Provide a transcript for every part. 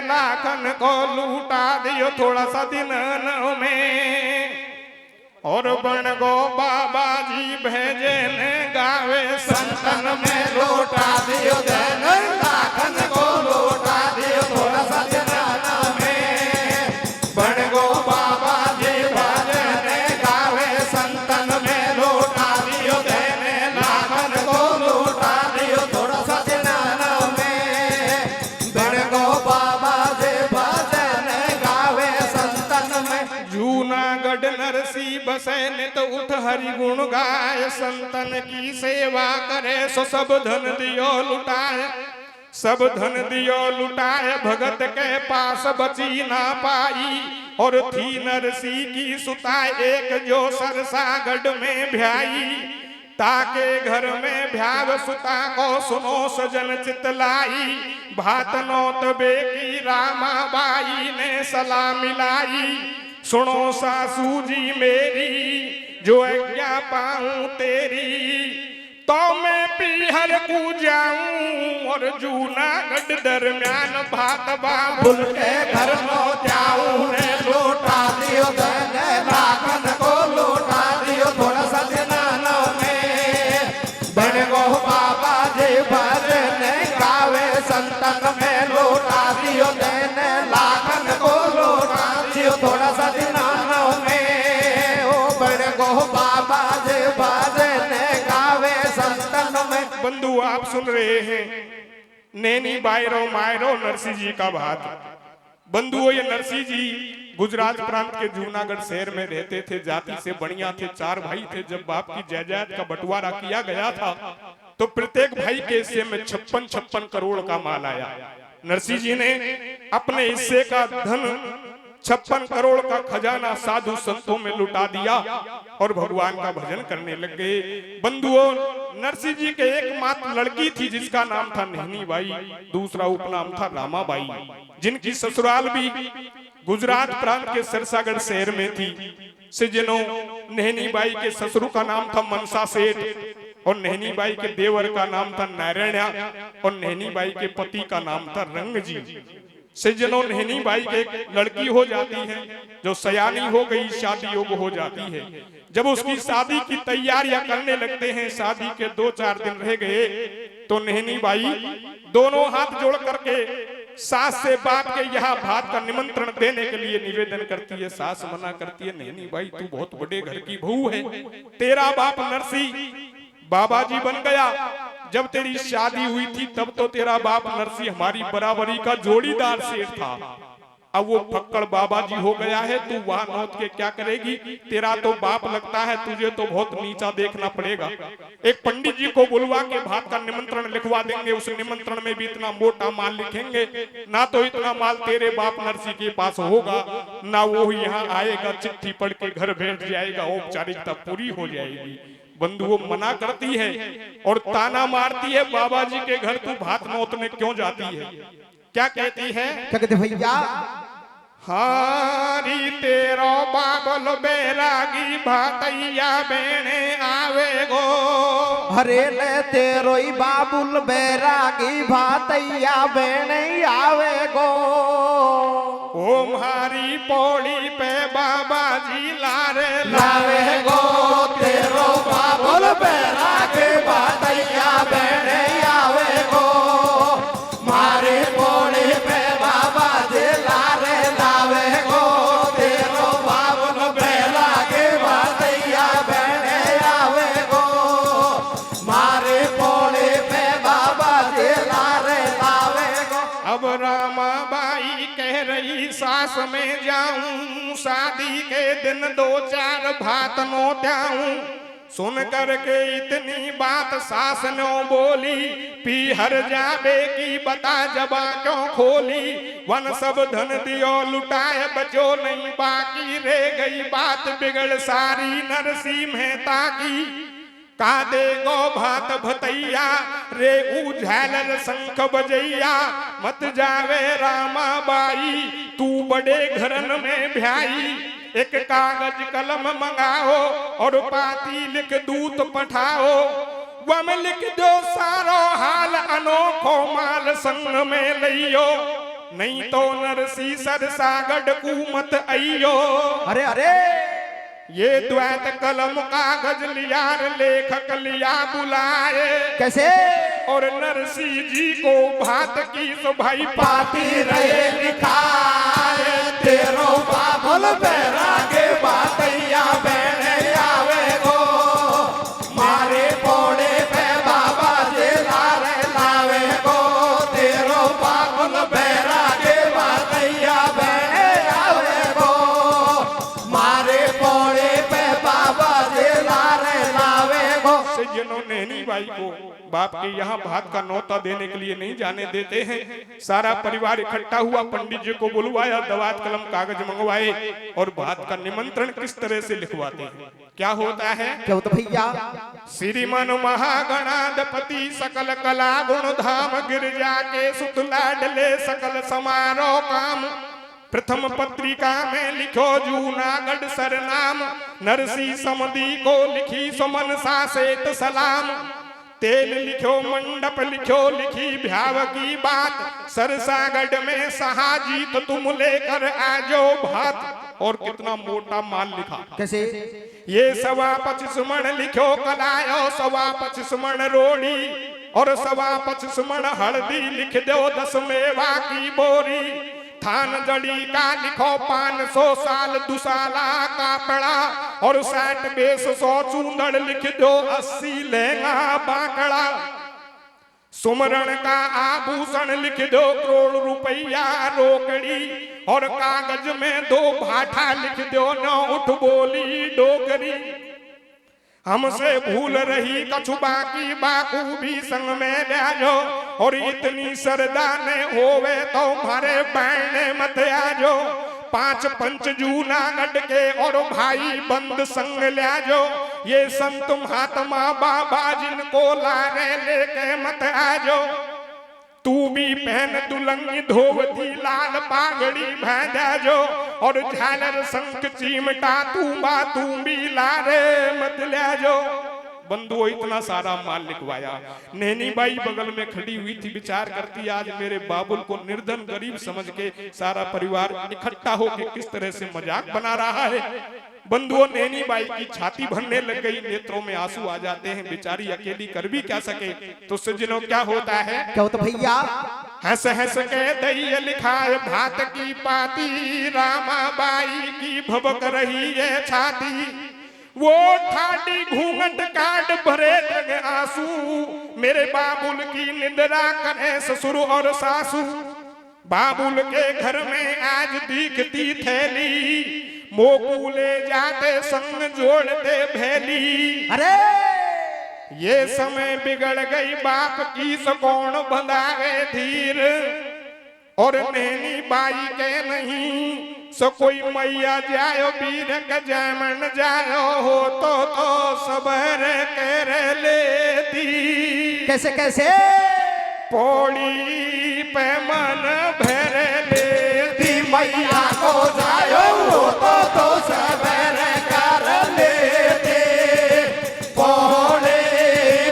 लाखन को लूटा दियो थोड़ा सा दिन में। और बन गो बाबा जी भेजे ने गावे संतन में लूटा दियो धन लाखन को लूटा दियो थोड़ा सा दिन में। बन गो बाबा जी भेजे ने गावे संतन में लूटा दियो धन लाखन को लूटा दियो थोड़ा सा दिन में। बन गो बाबा जी भेजे ने गावे संतन में। जूनागढ़ नरसी बसे नित उठ हरि गुण गाय संतन की सेवा करे सो सब धन दियो लुटाए। सब धन दियो लुटाए भगत के पास बची ना पाई। और थी नरसी की सुताए एक जो सरसागढ़ में भ्याई। ताके घर में भ्याव सुता को सुनो सजन चितलाई। भात नौत बेकी रामा बाई ने सलाह मिलाई। सुनो सासू जी मेरी जो आज्ञा पाऊं तेरी तो मैं पीहर को जाऊं। और जूनागढ़ दरम्यान भात बाबुल के घर में जाऊं। रे लौटा दियो धन लाखन को लौटा दियो थोड़ा सा दिनानों में। बन गो बाबा जी भजन गावे संतन में लौटा दियो धन लाखन को लौटा दियो थोड़ा सा दिनानों में। ओ बन गो बाबा जी भजन गावे संतन में। बंधु आप सुन रहे हैं नैनी बायरो मायरो नरसिंह जी का बात। बंधुओं ये नरसिंह जी गुजरात प्रांत के जूनागढ़ शहर में रहते थे। जाति से बढ़िया थे, 4 भाई थे। जब बाप की जायदाद का बंटवारा किया गया था तो प्रत्येक भाई के हिस्से में 56 करोड़ का माल आया। नरसिंह जी ने अपने हिस्से का धन 56 करोड़ का खजाना साधु संतों में लुटा दिया और भगवान का भजन करने लग गए। बंधुओं नरसिंह जी के एकमात्र लड़की थी जिसका नाम था नहनी बाई, दूसरा उपनाम था रामाबाई, जिनकी ससुराल भी गुजरात प्रांत के सरसागढ़ शहर में थी। सज्जनों नहनी बाई के ससुर का नाम था मनसा सेठ और नहनी बाई के देवर का नाम था नारायणा और नहनी बाई के पति का नाम था रंग जी। सज्जनों नहनी बाई के एक लड़की हो जाती है जो सयानी हो गई, शादी योग्य हो जाती है। जब उसकी शादी की तैयारियां करने लगते हैं, शादी के 2-4 दिन रह गए तो नहनी बाई दोनों हाथ जोड़ करके सास से बाप के यहाँ भात का निमंत्रण देने के लिए निवेदन करती है। सास मना करती है, नहनी बाई तू बहुत बड़े घर की बहू है, तेरा बाप नरसिंह बाबा जी बन गया। जब तेरी शादी हुई थी तब तो तेरा बाप नरसिंह हमारी बराबरी का जोड़ीदार सेठ था। अब वो फक्कड़ बाबा जी हो गया है, तू वहां नौत के क्या करेगी? तेरा तो बाप लगता है, तुझे तो बहुत नीचा देखना पड़ेगा। एक पंडित जी को बुलवा के भात का निमंत्रण लिखवा देंगे। उस निमंत्रण में भी इतना मोटा माल लिखेंगे, ना तो इतना माल तेरे बाप नरसिंह के पास होगा, ना वो यहाँ आएगा, चिट्ठी पढ़ के घर भेज जाएगा, औपचारिकता पूरी हो जाएगी। बंधुओं मना करती है और ताना मारती है, बाबा जी के घर तू भात नौतने क्यों जाती है? क्या कहती है? क्या कहते भैया? हारी तेरो बाबल बैरागी भातैया बेने आवे गो। हरे ने तेरो ही बाबुल बैरागी भातैया बेने आवे गो। ओ मारी पौड़ी पे बाबा जी लारे लावे गो। तेरो बाबुल बैरागी भातैया बेने आवे गो। मारे पौड़ी पे बाबा जी लारे लावे गो। तेरो बाबुल बैरागी भातैया बेने आवे गो। मारे पौड़ी पे बाबा जी लारे लावे गो। अब रामाबाई कह रही सास में जाऊं, शादी के दिन 2-4 भात नौत्याऊं। सुन करके इतनी बात सास ने बोली, पीहर जाबे की बता जबा क्यों खोली। वन सब धन दियो लुटाए बचो नहीं बाकी, रे गई बात बिगड़ सारी नरसिंह मेहता की। का दे गो भात भतैया रे उझालर शंख बजैया। मत जावे रामाबाई तू बड़े घरन में भ्याई। एक कागज कलम मंगाओ और पाती लिख दूत पठाओ। वम लिख दो सारो हाल अनोखो माल संग में लियो। नहीं तो नरसी सरसागढ़ कूमत अइयो। अरे अरे ये द्वैत कलम कागज लिया लेखक लिया बुलाए। कैसे? और नरसी जी को भात की सो भाई पाती रहे लिखाए तेरो बाबुल बैरागे बातैया बहने आवे गो मारे पोड़े पे बाबा जे लारे लावे गो तेरो बाबुल बैरागे बातैया बहने आवे गो मारे पोड़े पे बाबा जे लारे लावे गो। सज्जनों नैनी बाई को बाप के यहाँ भात का नौता देने के लिए नहीं जाने देते हैं। सारा परिवार इकट्ठा हुआ, पंडित जी को बुलवाया, दवात कलम कागज मंगवाए और भात का निमंत्रण किस तरह से लिखवाते हैं। क्या होता है? क्या होता भैया? श्रीमन महागणाधिपति सकल कला गुण धाम गिरजा के सुत लाडले सकल समारोह काम। प्रथम पत्रिका में लिखो जूनागढ़ सरनाम नरसी समदी को लिखी सुमन सासेत सलाम। तेल लिखो मंडप लिखो लिखी भ्याव की बात सरसागढ़ में सहाजीत तुम लेकर आजो भात। और कितना मोटा माल लिखा। कैसे? ये 25 मण लिखो कलायो 25 मण रोड़ी और 25 मण हल्दी लिख दो 10 मेवा की बोरी। थान जड़ी का लिखो 500 साल दुसाला का पड़ा और 60 बेस 100 चूंदड़ लिख दो 80 लहंगा बाकड़ा। सुमरण का आभूषण लिख दो 1 करोड़ रुपया रोकड़ी और कागज में 2 भाठा लिख दो 9 उठ बोली डोगरी। हमसे भूल रही कछु बाकी बाकू भी संग में जाजो और इतनी सरदा ने होवे तो मारे बैठने मत आजो। 5 पंच जूनागढ़ के और भाई बंद संग लाजो। ये संत महात्मा बाबा जिनको लारे लेके मत आजो। तू भी पहन दुलंगी धोवती लाल पागड़ी भेजो और झालर शंख चिमटा तू भी लारे मत लाजो। बंधुओं इतना सारा माल लिखवाया। नैनी बाई बगल में खड़ी हुई थी, विचार करती आज मेरे बाबुल को निर्धन गरीब समझ के सारा परिवार इकट्ठा होकर किस तरह से मजाक बना रहा है। बंधुओं नैनी बाई की छाती भरने लग गई, नेत्रों में आंसू आ जाते हैं। बेचारी अकेली कर भी क्या सके। तो सज्जनों क्या होता है? क्या होता भैया? हंस हंस के दैया लिखाए भात की पाती रामा बाई की भबक रही है छाती। वो ठाडी घूंघट काट भरे लगे आंसू मेरे बाबुल की निद्रा करे ससुर और सासू। बाबुल के घर में आज दिखती थैली मोकू ले जाते संग जोड़ते भैली। अरे ये समय बिगड़ गई बाप की कौन बंधावे धीर और नैनी बाई के नहीं सो कोई मैया जायो वीर का जयमन जायो हो तो सबर कर लेती। कैसे कैसे? पौड़ी पे मन भर लेती मैया को जायो हो तो सबर कर लेते। पौड़े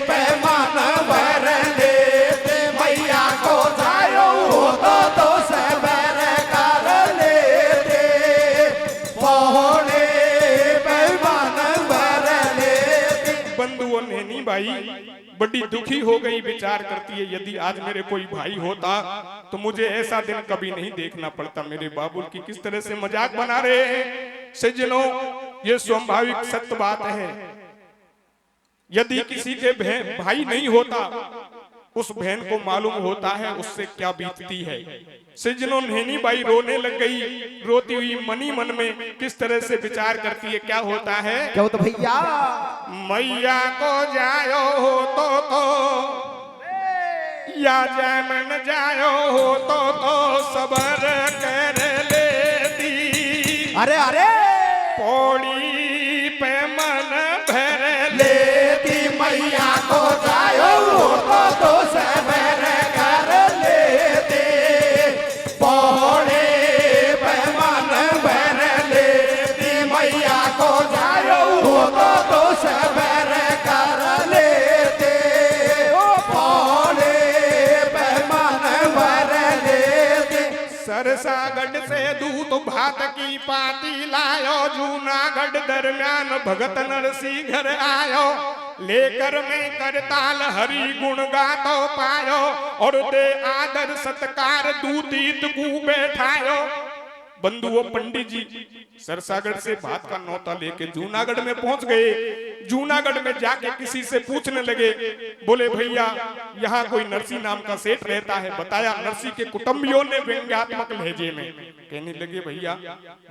पे मन भर लेते मैया को जायो हो तो सबर कर लेते। पौड़े पे मन भर लेते। बंधुओं नैनी बाई बड़ी दुखी हो गई, विचार करती है यदि आज मेरे कोई भाई होता तो मुझे ऐसा दिन कभी नहीं देखना पड़ता। मेरे बाबुल की किस तरह से मजाक बना रहे हैं। सज्जनों ये स्वाभाविक सत्य बात है। यदि किसी के भाई नहीं होता उस बहन को मालूम होता है उससे क्या बीतती है। सज्जनों नैनी बाई रोने लग गई। रोती हुई मनी मन में किस तरह से विचार करती है। क्या होता है? क्या होता भैया? मैया को जायो हो तो या जयमन जायो हो तो सबर कर लेती। अरे अरे पौड़ी पे मन भर लेती मैया को जायो हो तो सबर कर लेते। पौड़े पे मन भर लेती मैया को जायो हो तो सबर कर लेते। पौड़े पे मन भर लेते। सरसागढ़ से दूत भात की पाती लायो, जूनागढ़ दरमियान भगत नरसी घर आयो, लेकर में करताल हरि गुण गातो पायो, और दे आदर सत्कार दूतीत को बैठायो। बंधुओं पंडित जी सरसागढ़ से भात का नौता लेके जूनागढ़ में पहुंच गए। जूनागढ़ में जाके किसी से पूछने लगे, बोले भैया यहाँ कोई नरसी नाम का सेठ रहता है। बताया नरसी के कुटुंबियों ने व्यंग्यात्मक लहजे में। कहने लगे भैया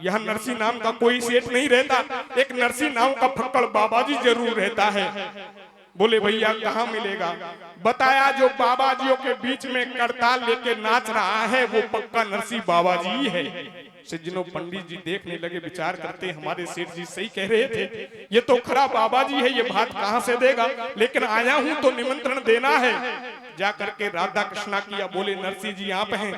यहाँ नरसी नाम का कोई सेठ नहीं रहता, एक नरसी नाम का फक्कड़ बाबा जी जरूर रहता है। बोले भैया कहाँ मिलेगा? बताया जो बाबा जियों के बीच में करताल लेके नाच रहा है वो पक्का नरसी बाबा जी है। सज्जनों पंडित जी देखने लगे, विचार करते हमारे सेठ जी सही कह रहे थे, ये तो खरा बाबा जी है, ये भात कहाँ से देगा, लेकिन आया हूं तो निमंत्रण देना है। जा करके राधा कृष्णा किया। बोले नरसी जी आप हैं?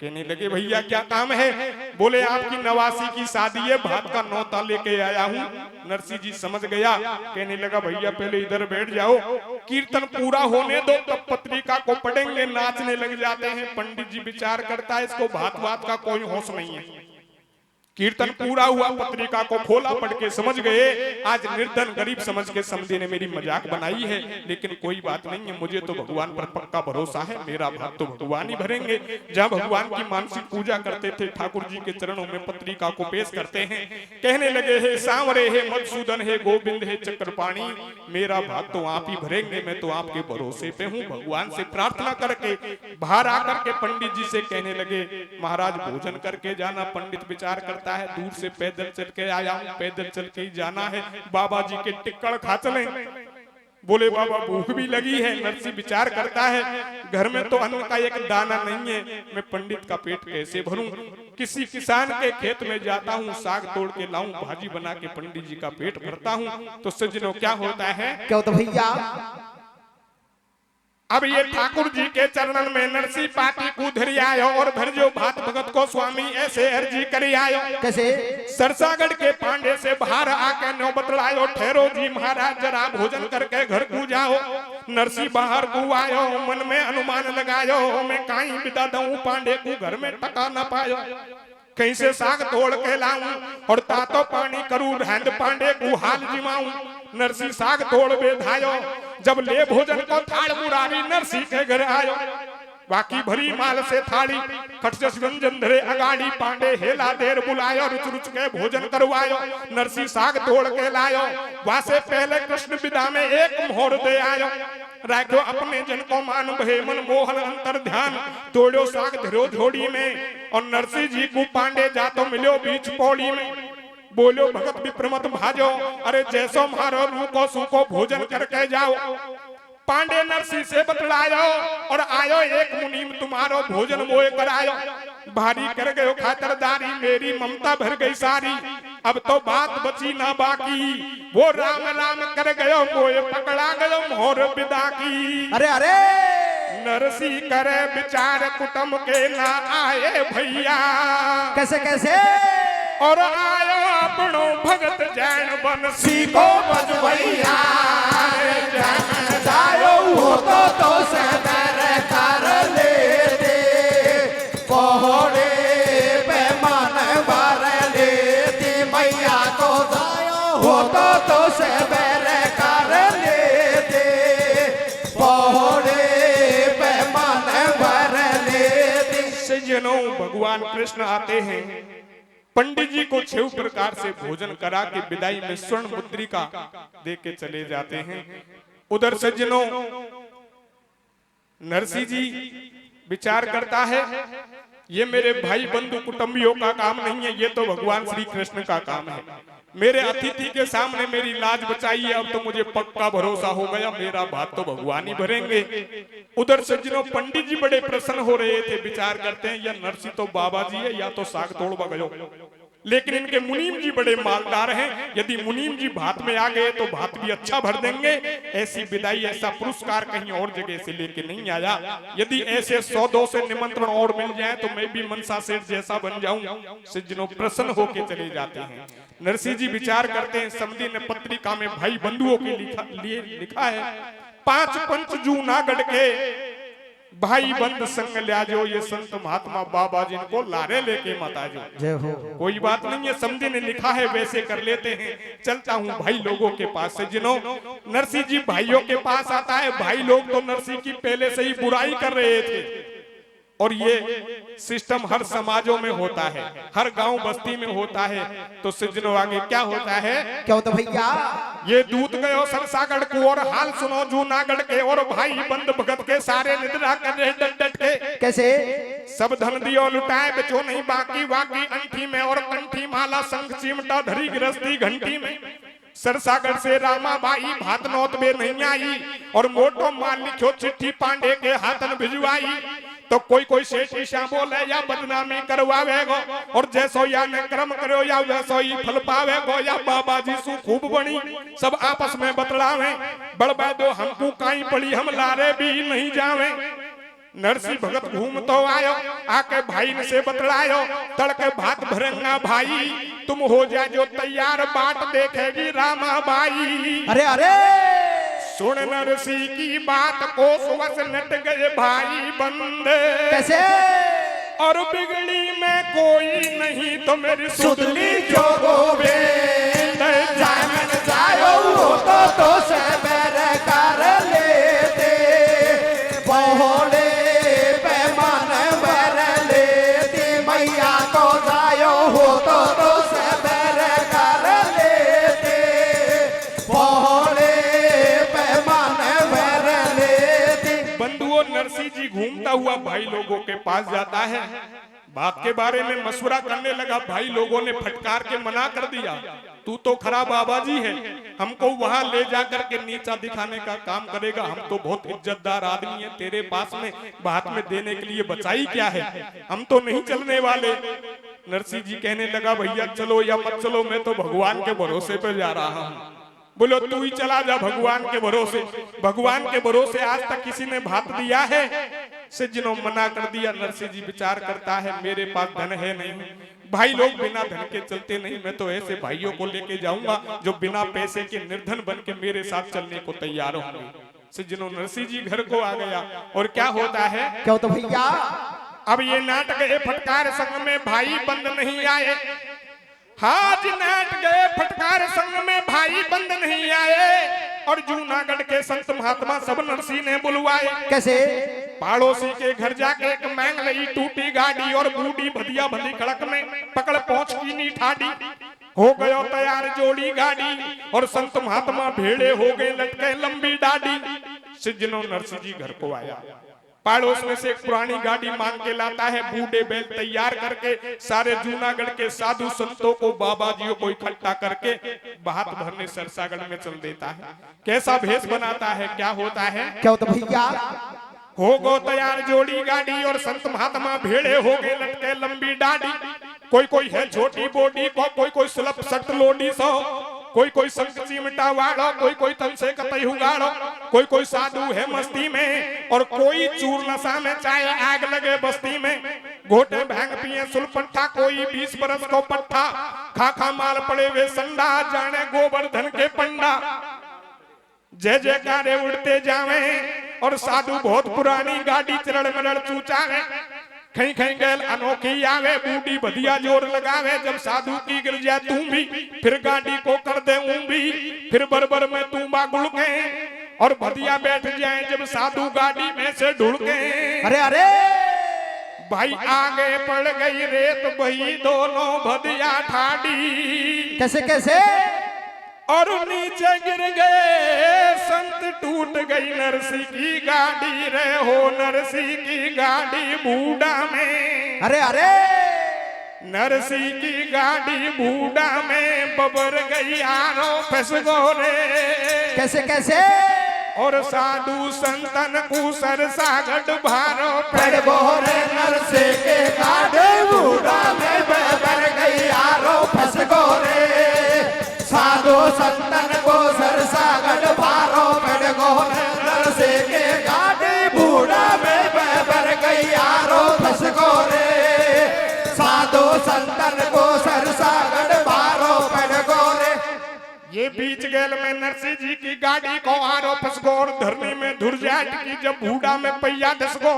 कहने लगे भैया क्या काम है? बोले आपकी नवासी की शादी है, भात का नौता लेके आया हूँ। नरसी जी समझ गया। कहने लगा भैया पहले इधर बैठ जाओ, कीर्तन पूरा होने दो तब पत्रिका को पढ़ेंगे। नाचने लग जाते हैं। पंडित जी विचार करता है इसको भात वात का कोई होश नहीं है। कीर्तन पूरा हुआ, पत्रिका को खोला, पढ़ के समझ गए आज निर्धन गरीब समझ के समझे ने मेरी मजाक बनाई है, लेकिन कोई बात नहीं है, मुझे तो भगवान पर पक्का भरोसा है, मेरा भात तो भगवान ही भरेंगे। जहाँ भगवान की मानसिक पूजा करते थे ठाकुर जी के चरणों में पत्रिका को पेश करते हैं। कहने लगे हे सांवरे, हे मधुसूदन, हे गोविंद, हे चक्रपाणी, मेरा भात तो आप ही भरेंगे, मैं तो आपके भरोसे पे हूँ। भगवान से प्रार्थना करके बाहर आकर के पंडित जी से कहने लगे महाराज भोजन करके जाना। पंडित विचार करता है दूर से पैदल चल के आया हूं, पैदल चल के ही जाना है, बाबा जी के टिक्कड़ खा चले। बोले बाबा भूख भी लगी है। नरसी विचार करता है घर में तो अन्न का एक दाना नहीं है, मैं पंडित का पेट कैसे भरूं? किसी किसान के खेत में जाता हूं, साग तोड़ के लाऊं, भाजी बना के पंडित जी का पेट भरता हूं। तो सज्जनों क्या होता है, क्या होता भैया? अब ये ठाकुर जी के चरणन में नरसी पाटी को धरी आयो, और भरजो भात भगत को स्वामी ऐसे अर्जी करी आयो। कैसे? सरसागढ़ के पांडे से बाहर आके नौबत लायो, ठहरो जी महाराज जरा भोजन करके घर को जाओ। नरसी बाहर को आयो, मन में अनुमान लगायो, मैं कहीं बिता दूं पांडे को घर में टका न पायो। कहीं से साग तोड़ के लाऊं और तातो पानी करूं, रहंद पांडे को हाल जिमाऊं। नरसी साग तोड़ बेधायो, जब ले भोजन को थाड़ मुरारी नरसी के घर आयो। बाकी भरी माल से थाली खटचस व्यंजन धरे अगाड़ी, पांडे हेला देर बुलायो, रुच रुच के भोजन करवायो। नरसी साग तोड़ के लायो, वासे पहले कृष्ण विदा में एक मोहर दे आयो। राखो अपने जन को मान भे मन मोहन अंतर ध्यान, तोड़ो साग धरो झोड़ी में, और नरसी जी को पांडे जातो मिलो बीच पौड़ी में। बोलो भगत विप्रमत भाजो, अरे जैसो मारो रूको सूको भोजन करके जाओ। पांडे नरसी से बतलायो, और आयो एक मुनीम तुम्हारो भोजन मोए करायो। भारी कर गयो खातरदारी, मेरी ममता भर गई सारी, अब तो बात बची ना बाकी। वो राम राम कर गयो, मोए पकड़ा गयो मोहर विदा की। अरे अरे नरसी करे विचार कुटुंब के ना आए भैया, कैसे कैसे? और आयो अपनो भगत जैन बंसी को बजवैया, जैन जायो हो तो सदर कर लेते, पौड़े पे मन भर लेती, मैया को जायो हो तो सदर कर लेते, पौड़े पे मन भर लेती। सज्जनों भगवान कृष्ण आते हैं, पंडित जी को 6 प्रकार से भोजन करा के विदाई में स्वर्ण मुद्रिका दे के चले जाते हैं। उधर सज्जनों नरसी जी विचार करता है ये मेरे भाई बंधु कुटुंबियों का काम नहीं है, ये तो भगवान श्री कृष्ण का काम है। मेरे अतिथि के सामने मेरी लाज बचाई है, अब तो मुझे पक्का भरोसा हो गया, मेरा भात तो भगवान ही भरेंगे। उधर सज्जनों पंडित जी बड़े प्रसन्न हो रहे थे, विचार करते हैं या नरसी तो बाबा जी है या तो साग तोड़ बगयो। लेकिन इनके मुनीम जी बड़े मालदार हैं, यदि मुनीम जी भात में आ गए तो भात भी अच्छा भर देंगे। ऐसी विदाई ऐसा पुरस्कार कहीं और जगह से लेके नहीं आया। यदि ऐसे 100-200 निमंत्रण और मिल जाए तो मैं भी मनसा सेठ जैसा बन जाऊं। सज्जनों प्रसन्न होके चले जाते हैं। नरसी जी विचार करते हैं, समधी ने पत्रिका में भाई बंधुओं के लिए लिखा है 5 पंच जूनागढ़ के भाई बंद संग ल्याजो, ये संत महात्मा बाबा जिनको लारे लेके मत आजो। जय हो। कोई बात नहीं है, समझी ने लिखा है वैसे कर लेते हैं। चलता हूँ भाई लोगों के पास से, जिन्हों नरसिंह जी भाइयों के पास आता है। भाई लोग तो नरसिंह की पहले से ही बुराई कर रहे थे, और ये सिस्टम हर समाजों में होता है, हर गांव बस्ती में होता है। तो सज्जनों आगे क्या होता है? क्या होता भैया? ये दूत गयो सरसागढ़ को, और हाल सुनो जूनागढ़ के, और भाई बंद भगत के सारे निद्रा कर रहे डट डट के। कैसे? सब धन दियो लुटाए बचो नहीं बाकी, वाकी अंठी में और कंठी माला संग चिमटा धरी गृहस्थी घंटी में। सरसागढ़ से रामा बाई भात नौत में नहीं आई, और मोटो माल लिखो चिट्ठी पांडे के हाथन भिजवाई। तो कोई कोई सेठ ईशा बोले या बदनामी करवावेगो, और जैसो या ने कर्म करो या वैसो ही फल पावेगो, या बाबा जी सु खूब बनी सब आपस में बतलावे। बड़बा दो हमको काई पड़ी, हम लारे भी नहीं जावे। नरसिंह भगत घूम तो आयो, आके भाई ने से बतलायो, तड़के भात भरेंगा भाई, तुम हो जा जो तैयार, बाट देखेगी रामा बाई। अरे अरे सुन नरसिंह की बात को सुवस नट गए भाई बंद। कैसे? और बिगड़ी में कोई नहीं तो मेरी सुधली जो गोविंद, जामन जायो तो से बैर कर लेते, पहोड़े पैमान बैर लेते, मैया तो जायो तो से बैर कर लेते, पहोड़े पैमान बैर लेते। बंधुओं, नरसिंह जी घूमता हुआ भाई लोगों के पास जाता है, बात के बारे में मशवरा करने लगा। भाई लोगों ने फटकार के मना कर दिया, तू तो खरा बाबा जी है, हमको वहां ले जाकर के नीचा दिखाने का काम करेगा, हम तो बहुत इज्जतदार आदमी है, तेरे पास में बात में देने के लिए बचाई क्या है, हम तो नहीं चलने वाले। नरसिंह जी कहने लगा, भैया चलो या मत चलो, मैं तो भगवान के भरोसे पे जा रहा हूँ। बोलो तू ही चला जा भगवान के भरोसे। भगवान के भरोसे आज तक किसी ने भात दिया है? सज्जनों मना कर दिया। नरसिंह जी विचार करता है, मेरे पास धन है नहीं, भाई लोग बिना धन के चलते नहीं, मैं तो ऐसे भाइयों को लेके जाऊंगा जो बिना पैसे के निर्धन बन के मेरे साथ चलने को तैयार होंगे। सज्जनों, नरसिंह जी घर को आ गया, और क्या होता है? क्या होता भैया? अब ये नाटक है, फटकार संग में भाई बंद नहीं आए। हाज नाट गए फटकार संग में भाई बंद नहीं आए, और जूनागढ़ के संत महात्मा सब नरसिंह ने बुलवाए। कैसे? पड़ोसी के घर जाके एक मांग लई टूटी गाड़ी, और बूढ़ी भदिया भदी कड़क में पकड़ पहुंच की नी ठाडी। हो गयो तैयार जोड़ी गाड़ी, और संत महात्मा भेड़े हो गए लटके लंबी डाडी। सज्जनों, नरसिंह जी घर को आया, पड़ोस में से एक पुरानी गाड़ी मांग के लाता है, बूढ़े बैल तैयार करके सारे जूनागढ़ के साधु संतों को, बाबा जियों को इकट्ठा करके बात भरने सरसागढ़ में चल देता है। कैसा भेष बनाता है? क्या होता है? क्या होता भैया? हो गो तैयार जोड़ी गाड़ी, और संत महात्मा भेड़े हो गए लटके लंबी डाडी। कोई कोई है छोटी बोडी को, कोई कोई स्लप सट लोडी सो, कोई कोई संग चिमटा वाड़ो, कोई कोई तन से कतई हुगाड़ो, कोई कोई साधु है मस्ती में, और कोई चूर नशा में चाहे आग लगे बस्ती में। घोटे भांग पिए सुलपट्ठा, कोई 20 बरस को पट्ठा, खा खा माल पड़े वे संडा, जाने गोवर्धन के पंडा। जय जयकारे उड़ते जावे, और साधु बहुत पुरानी गाड़ी चरण मरण चूचावे। कहीं कहीं गैल अनोखी आवे, बूढ़ी भदिया जोर लगावे, जब साधु की गिर जाए तू भी, फिर गाड़ी को कर दे भी, फिर बरबर में तू बागुल के, और भदिया बैठ जाए जब साधु गाड़ी में से ढुल के। अरे अरे भाई आगे पड़ गई रेत बही, दोनों भदिया ठाडी। कैसे कैसे? और नीचे गिर गए संत, टूट गई नरसिंह की गाड़ी रे, हो नरसिंह की गाड़ी बूढ़ा में। अरे अरे नरसिंह की गाड़ी बूढ़ा में, बबर गई आरो फंस गोरे। कैसे कैसे? और साधु संतन को सरसागढ़ भारो पड़ गोरे, नरसिंह के गाड़ी बूढ़ा में, बबर गई आरो फंस गोरे। साधु संतन को सरसागढ़ भारो पड़ गोरे, नरसिंह के गाड़ी बूढ़ा में, बबर गई आरो फंस गोरे। साधु संतन को सरसागढ़ भारो पड़ गोरे। ये बीच गेल में नरसिंह जी की गाड़ी को आरो फसगोर धरनी में धुरजाट की जब बूढ़ा में पैया दसगो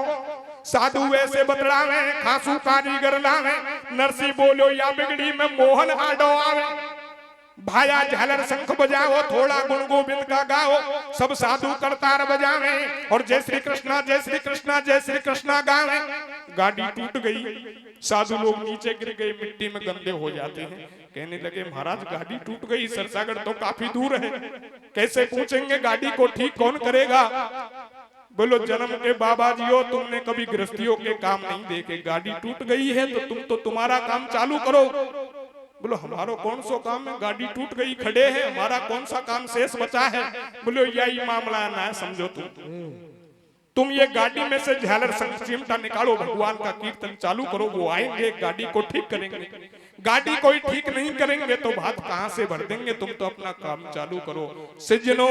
साधु वैसे बतलावे खासू कारीगर लावे नरसिंह बोलो या बिगड़ी में मोहन आडो आवे भाया झालर शंख बजाओ थोड़ा गुण गोविंद का गाओ सब साधु करतार बजावे और जय श्री कृष्णा जय श्री कृष्णा जय श्री कृष्णा गावे गाड़ी टूट गई साधु लोग नीचे गिर गए मिट्टी में गंदे हो जाते हैं कहने लगे महाराज गाड़ी टूट गई सरसागढ़ तो काफी दूर है कैसे पूछेंगे गाड़ी को ठीक कौन करेगा बोलो जन्म के बाबा जी हो तुमने कभी गृहस्थियों के काम नहीं देखे गाड़ी टूट गई है तो तुम तो तुम्हारा काम चालू करो बोलो हमारा कौन सा काम है गाड़ी टूट गई खड़े हैं हमारा कौन सा काम शेष बचा है बोलो यही मामला है ना समझो तुम ये गाड़ी में से झालर संग चिमटा निकालो भगवान का कीर्तन चालू करो वो आएंगे गाड़ी को ठीक करेंगे गाड़ी कोई ठीक नहीं करेंगे तो भात कहां से भर देंगे तुम तो अपना काम चालू करो सज्जनों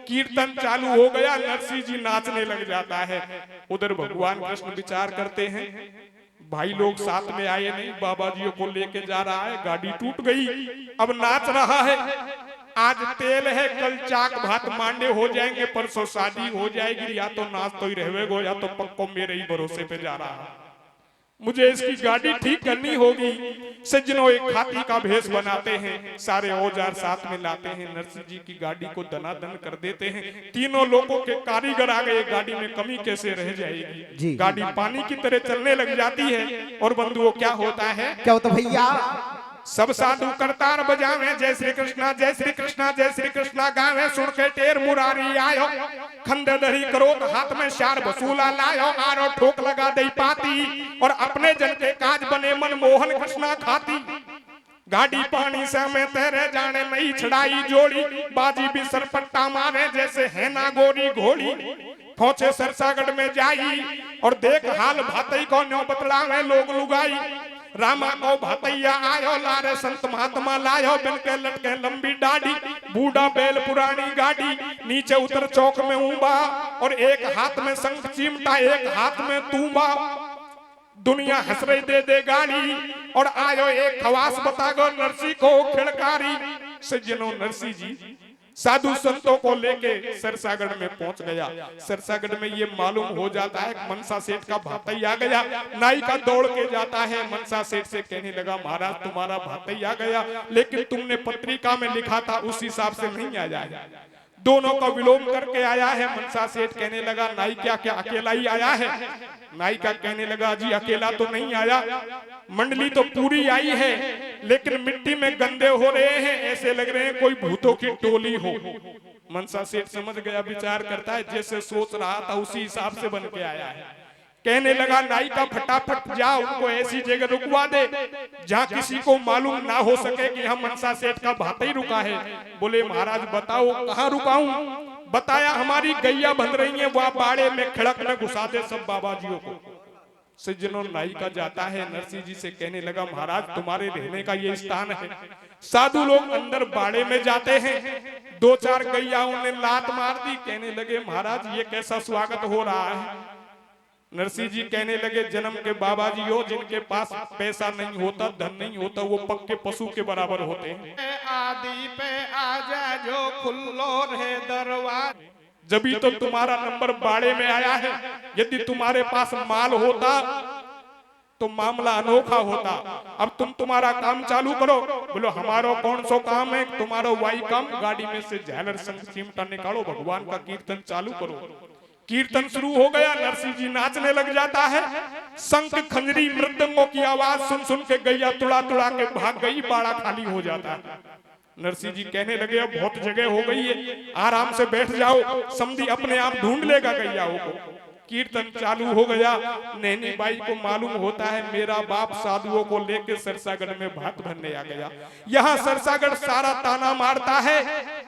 कीर्तन चालू हो गया नरसिंह जी नाचने लग जाता है उधर भगवान कृष्ण विचार करते हैं भाई लोग साथ में आए नहीं बाबा जी को लेके जा रहा है गाड़ी टूट गई अब नाच रहा है आज तेल है कल चाक भात मांडे हो जाएंगे परसों शादी हो जाएगी या तो नाच तो ही रहेगो या तो पक्को मेरे ही भरोसे पे जा रहा है मुझे इसकी गाड़ी ठीक करनी होगी सज्जनों एक हाथी का भेष बनाते हैं सारे औजार साथ में लाते हैं नरसिंह जी की गाड़ी को दनादन कर देते हैं तीनों लोगों के कारीगर आ गए गाड़ी में कमी कैसे रह जाएगी गाड़ी पानी की तरह चलने लग जाती है और बंधुओं क्या होता है क्या होता भैया सब साधु करतार बजावे जय श्री कृष्णा जय श्री कृष्णा जय श्री कृष्णा गावे सुन के टेर मुरारी आयो खंडे दही करो हाथ में शार वसूला लायो आरो ठोक लगा दई पाती और अपने जन के काज बने मन मोहन कृष्णा खाती गाड़ी पानी से में तेरे जाने नहीं छड़ाई जोड़ी बाजी भी सरपट्टा मारे जैसे है ना गोरी घोड़ी पहुंचे सरसागढ़ में जाई और देख हाल भातई को न्यो बतलावे लोग लुगाई रामा को भातैया आयो लारे संत महात्मा लायो बिन के लटके लंबी डाडी बूढ़ा बैल पुरानी गाड़ी नीचे उतर चौक में ऊंबा और एक हाथ में शंख चिमटा एक हाथ में तूंबा दुनिया हंस रही दे गाड़ी और आयो एक खवास बतागो नरसिंह को खिड़कारी सज्जनों नरसिंह जी साधु संतों को लेके सरसागढ़ में पहुंच गया सरसागढ़ में ये मालूम हो जाता है मनसा सेठ का भातई आ गया नाई का दौड़ के जाता है मनसा सेठ से कहने लगा महाराज तुम्हारा भातई आ गया लेकिन तुमने पत्रिका में लिखा था उस हिसाब से नहीं आ जाएगा दोनों का विलोम करके आया है मनसा सेठ कहने लगा नाई क्या अकेला ही आया है नाई का कहने लगा जी अकेला तो नहीं आया मंडली तो पूरी आई है लेकिन मिट्टी में गंदे हो रहे हैं ऐसे लग रहे हैं कोई भूतों की टोली हो मनसा सेठ समझ गया विचार करता है जैसे सोच रहा था उसी हिसाब से बन के आया है कहने लगा नाई का फटाफट जा उनको ऐसी जगह रुकवा दे जहाँ किसी को मालूम ना हो सके कि हम मनसा सेठ का भातई रुका है बोले महाराज बताओ कहाँ रुकाऊं बताया हमारी गैया बंध रही है वह बाड़े में खड़क में घुसा दे सब बाबाजियों को सज्जनों नाई का जाता है नरसिंह जी से कहने लगा महाराज तुम्हारे रहने का ये स्थान है साधु लोग अंदर बाड़े में जाते हैं दो चार गैयाओं ने लात मार दी कहने लगे महाराज ये कैसा स्वागत हो रहा है नरसिंह जी कहने लगे जन्म के बाबा जी हो जिनके पास पैसा नहीं होता धन नहीं होता वो पक्के पशु के बराबर होते हैं आदि पे आजा जो खुल्लो रहे दरवाजा जब तो तुम्हारा नंबर बाड़े में आया है यदि तुम्हारे पास माल होता तो मामला अनोखा होता अब तुम्हारा काम चालू करो बोलो हमारा कौन सा काम है तुम्हारा वाई काम गाड़ी में से झालर शंख चिमटा निकालो भगवान का कीर्तन चालू करो कीर्तन शुरू हो गया नरसिंह जी नाचने लग जाता है शंख खंजरी मृदंगों की आवाज सुन सुन के गैया तुड़ा तुड़ा के भाग गई बाड़ा खाली हो जाता है नरसिंह जी कहने लगे अब बहुत जगह हो गई है आराम से बैठ जाओ समधी अपने आप ढूंढ लेगा गैयाओं को कीर्तन चालू हो गया नैनी बाई को मालूम होता है मेरा बाप साधुओं को लेके सरसागढ़ में भात भरने आ गया यहाँ सरसागढ़ सारा ताना मारता है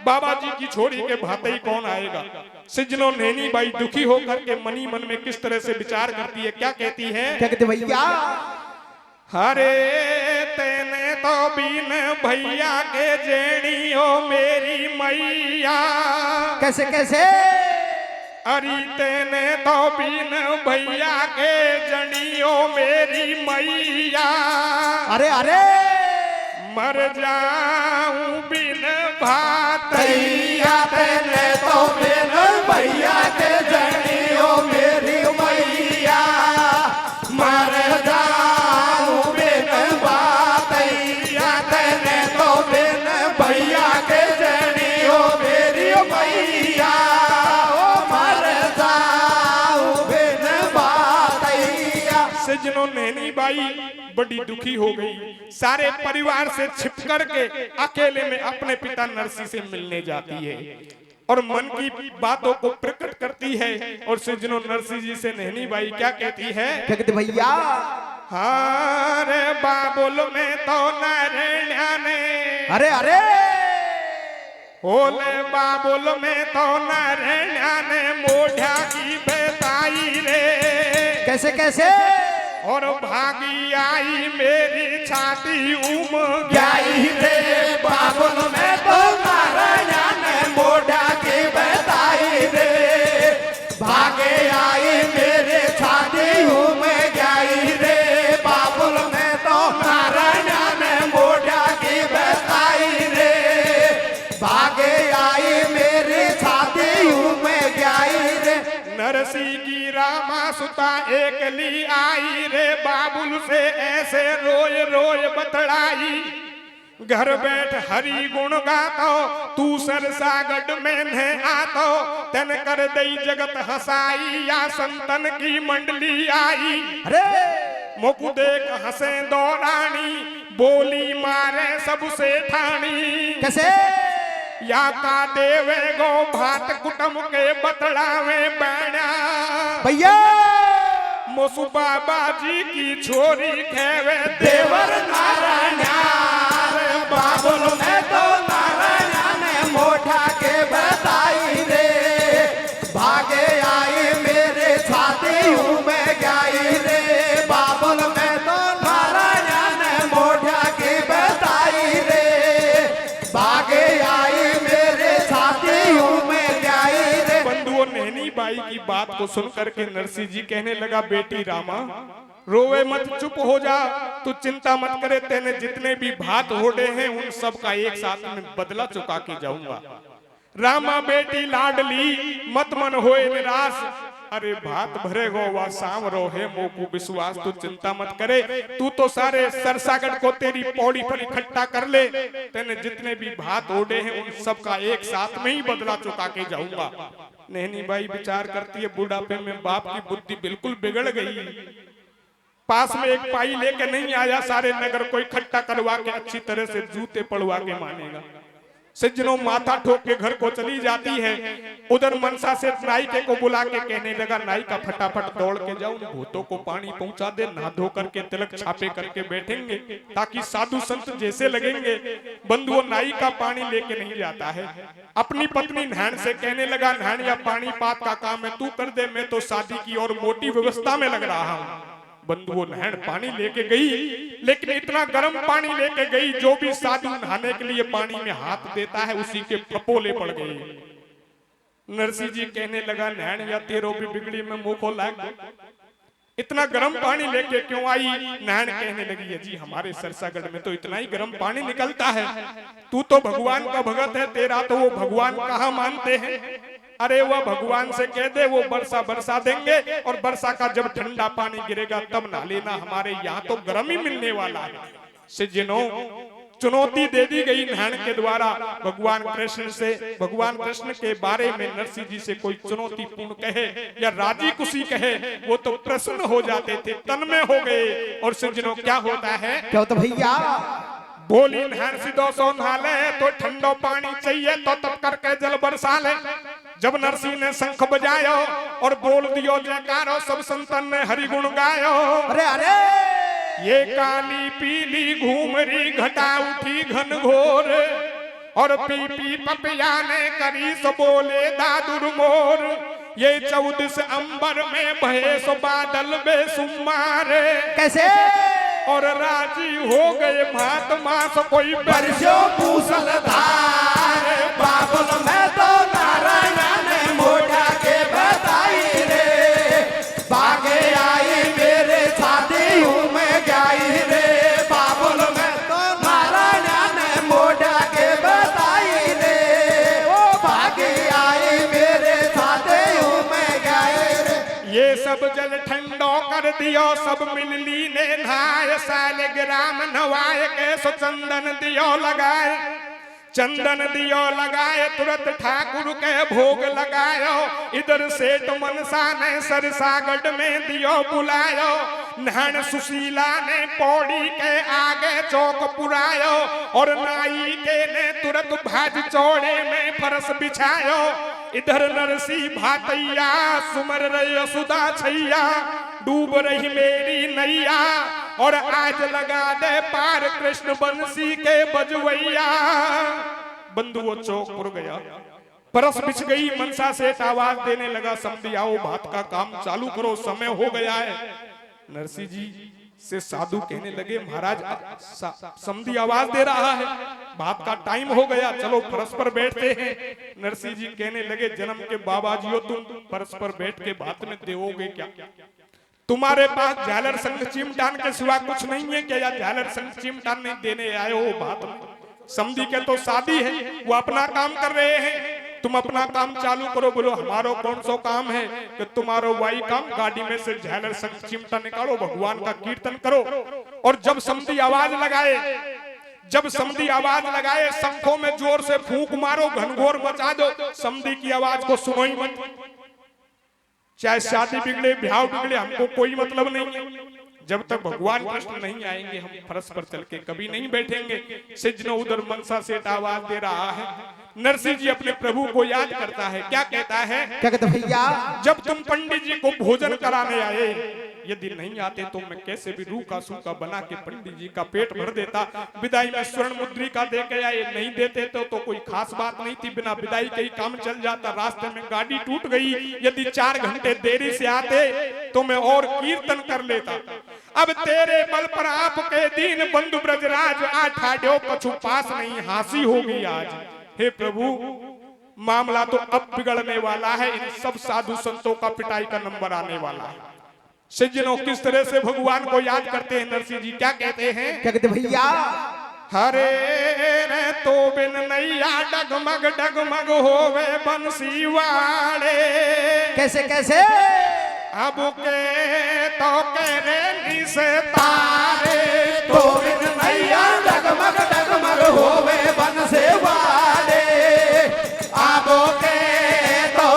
बाबा जी की छोरी के भातई कौन आएगा सज्जनों नैनी बाई दुखी होकर के मनी मन में किस तरह से विचार करती है क्या कहती है क्या कहते भैया हरे तेने तो बीन भैया के जेणियो मेरी मैया कैसे कैसे अरे तेने तो बीन भैया के जनियो मेरी मैया अरे अरे मर जाऊं बिन भात तैया तेने तो बिन भैया के जनियो मेरी मैया मर जाऊं बिन बात तैया तेने तो बिन भैया के जनियो मेरी मैया ओ मर जाऊं बिन बात तैया। सजनों नैनी बाई बड़ी दुखी हो गई, सारे परिवार से छिप करके अकेले में अपने पिता नरसी से मिलने जाती है और मन की बातों को प्रकट करती है। और सजनों नरसी जी से नैनी बाई क्या कहती है? क्या कहते भैया? हाँ रे बाबुल में तो नारायण ने अरे अरे ओले बाबुल में तो नारायण ने मोढ़ा की बेताई रे। कैसे कैसे? और भागी आई मेरी छाती गई रे बाबुल में तो नारायण मोढ़ा की बेताई रे भागे आई मेरे छाती में गई रे बाबुल में तो नारायण मोढ़ा की बेताई रे भागे आई मेरे छाती में गई रे। नरसी की रामा सुता एक ली आई रे बाबुल से ऐसे रोय रोय बतड़ाई। घर बैठ हरि गुण गातो तू सरसागढ़ में न आतो तन कर दई जगत हसाई या संतन की मंडली आई। अरे मुकु देख हंसे दौरानी बोली मारे सबसे ठानी। कैसे? या का देवे गो भात कुटम के बतड़ावे बैणा भैया मोसु बाबा जी की छोरी खेवे देवर नारायण बाबुल में तो नारायण मोढ़ा के बताई रे भागे आई मेरे छाती में गई रे बाबुल में तो नारायण मोढ़ा के बताई रे भागे आई मेरे छाती में गई रे। बंधुओं नैनी बाई की बात को सुनकर के नरसी जी कहने लगा बेटी रामा रोवे मत चुप हो जा तू चिंता मत करे तेने जितने भी भात होड़े हैं उन सब का एक साथ में बदला चुका के जाऊंगा। रामा बेटी लाडली मत मन होए निराश अरे भात भरे गो वा शाम रो है मोकू विश्वास तू चिंता मत करे तू तो सारे सरसागढ़ को तेरी पौड़ी पर इकट्ठा कर ले तेने जितने भी भात ओढ़े हैं उन सब का एक साथ में ही बदला चुका के जाऊंगा। नैनी बाई विचार करती है बुढ़ापे में बाप की बुद्धि बिल्कुल बिगड़ गई। पास में एक पाई लेके नहीं आया सारे नगर को इकट्ठा करवा के अच्छी तरह से जूते पड़वा के मानेगा। सज्जनों माथा ठोक के घर को चली जाती है। उधर मनसा से नायके को बुला के कहने लगा नायिका फटाफट दौड़ के जाओ भूतों को पानी पहुंचा दे नहा धो करके तिलक छापे करके बैठेंगे ताकि साधु संत जैसे लगेंगे। बंधुओं नायिका पानी लेके नहीं जाता है। अपनी पत्नी नैन से कहने लगा नैन या पानी पात का काम है तू कर दे मैं तो शादी की और मोटी व्यवस्था में लग रहा हूँ। बंधुओं नैन पानी लेके गई लेकिन इतना गर्म पानी लेके गई जो भी साधु नहाने के लिए पानी में हाथ देता है उसी के फपोले पड़ गए। नरसी जी कहने लगा नैन या तेरो भी बिगड़ी में मुंह को लाग इतना गर्म पानी लेके क्यों आई? नैन कहने लगी है जी हमारे सरसागढ़ में तो इतना ही गर्म पानी निकलता है तू तो भगवान का भगत है तेरा तो वो भगवान कहाँ मानते हैं। अरे वह भगवान से कह दे वो वर्षा बरसा देंगे और वर्षा का जब ठंडा पानी गिरेगा तब नहा लेना हमारे यहाँ तो गर्म ही मिलने वाला है। सज्जनों चुनौती दे दी गई नैन के द्वारा भगवान कृष्ण से। भगवान कृष्ण के बारे में नरसी जी से कोई चुनौतीपूर्ण कहे या राजी खुशी कहे वो तो प्रसन्न हो जाते थे तन्मय हो गए। और सज्जनों क्या होता है क्या होता भैया? बोली नहर सीधो सो नहाले तो ठंडो पानी चाहिए तो तब करके जल बरसा ले। जब नरसी ने शंख बजायो और बोल दियो जयकारो सब संतन ने हरि गुण गायो। अरे अरे ये काली पीली घूमरी घटा उठी घन घोर और पी पी पपिया ने करी सो बोले दादुर मोर। ये 14 अंबर में भये सो बादल बेसुमार कैसे? और राजी हो गए महात्मा सो कोई बरसों मूसलधार बाबुल में तो नारायण ने मोढ़ा के बताई रे भागे आई मेरे छाती में गई रे बाबुल में तो नारायण कर दियो सब मिलली ने नहाय सालग्राम नवाय के सो चंदन दियो लगाए चंदन दियो लगाए तुरंत ठाकुर के भोग लगायो इधर सेठ मनसा ने सरसागढ़ में दियो बुलायो नहन सुशीला ने पौड़ी के आगे चौक पुरायो और नाई के ने तुरंत भाज चौड़े में फरस बिछायो इधर नरसी भातैया सुमर रही सुधा छैया डूब रही मेरी नैया और आज लगा दे पार कृष्ण बंसी के बजवैया। बंधु वो चौक पुर गया परस बिछ गई मनसा सेठ आवाज देने लगा समधी आओ बात का काम चालू करो समय हो गया है। नरसी जी से साधु कहने लगे महाराज समधी आवाज दे रहा है बात का टाइम हो गया चलो परस पर बैठते हैं। नरसी जी कहने लगे जन्म के बाबा जी हो तुम परस पर बैठ के बात में देवोगे क्या तुम्हारे पास झालर संग चिमटान के सिवा कुछ नहीं है क्या या झालर संग चिमटान नहीं देने आए हो बात में। समधी के तो शादी है वो अपना काम कर रहे हैं तुम अपना काम चालू करो। बोलो हमारो कौन सो काम है कि तुम्हारो वही काम गाड़ी में से झालर संग चिमटा निकालो भगवान का कीर्तन करो। और जब समधी आवाज लगाए शंखों में जोर से फूंक मारो घनघोर मचा दो समधी की आवाज को सुनो ही मत। चाहे शादी बिगड़े ब्याह बिगड़े हमको कोई मतलब नहीं है जब तक भगवान कृष्ण नहीं आएंगे हम फरस पर चल के कभी नहीं बैठेंगे। सिजनो उधर मनसा सेठ आवाज दे रहा है नरसिंह जी अपने प्रभु को याद करता है क्या कहता है क्या कहते भैया जब तुम पंडित जी को भोजन कराने आए यदि नहीं आते तो मैं कैसे भी रूखा सूखा बना के पंडित जी का पेट भर देता। विदाई में स्वर्ण मुद्रिका दे के आए नहीं देते तो कोई खास बात नहीं थी बिना विदाई के ही काम चल जाता। रास्ते में गाड़ी टूट गई यदि 4 घंटे देरी से आते तो मैं और कीर्तन कर लेता। अब तेरे बल पर आपके दीन बंधु ब्रजराज आ ठाड्यो कछु पास नहीं हासी होगी आज। हे प्रभु मामला तो अब बिगड़ने वाला है इन सब साधु संतों का पिटाई का नंबर आने वाला है। सज्जनों किस तरह से भगवान को याद करते हैं नरसिंह जी क्या कहते हैं क्या कहते भैया हरे रे तो बिन नैया डगमग डगमग होवे बंसी वाले कैसे कैसे अब के तो रे निसे तारे तो बिन नैया डगमग डगमग होवे बंसी वाले अब के तो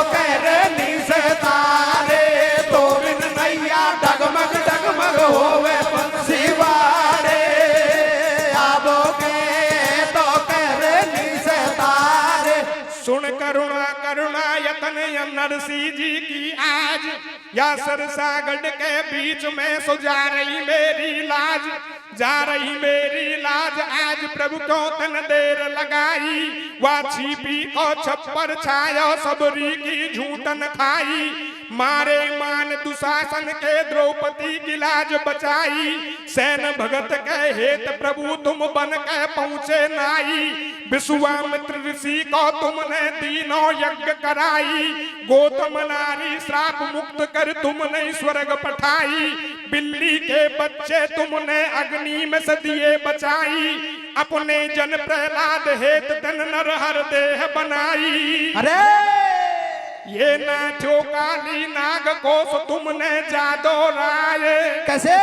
रे निसे तारे तो बिन नैया डगमग डगमग होवे बंसी वाले अब के तो रे निसे तारे। सुन करुणा करुणा यतन नरसिंह जी की आज या सरसागढ़ के बीच में सो जा रही मेरी लाज जा रही मेरी लाज आज प्रभु को तन देर लगाई वा छिपी को छप्पर छायो सबरी की झूठन खाई मारे मान दुशासन के द्रौपदी की लाज बचाई सैन भगत के हेत प्रभु तुम बन के पहुँचे नाई विश्वामित्र ऋषि को तुमने तीनों यज्ञ कराई गौतम नारी श्राप मुक्त कर तुमने स्वर्ग पठाई बिल्ली के बच्चे तुमने अग्नि में से दिए बचाई अपने जन प्रहलाद हेत तन नरहर देह बनाई। अरे ये नाचो काली नाग को तुमने जादो राय कैसे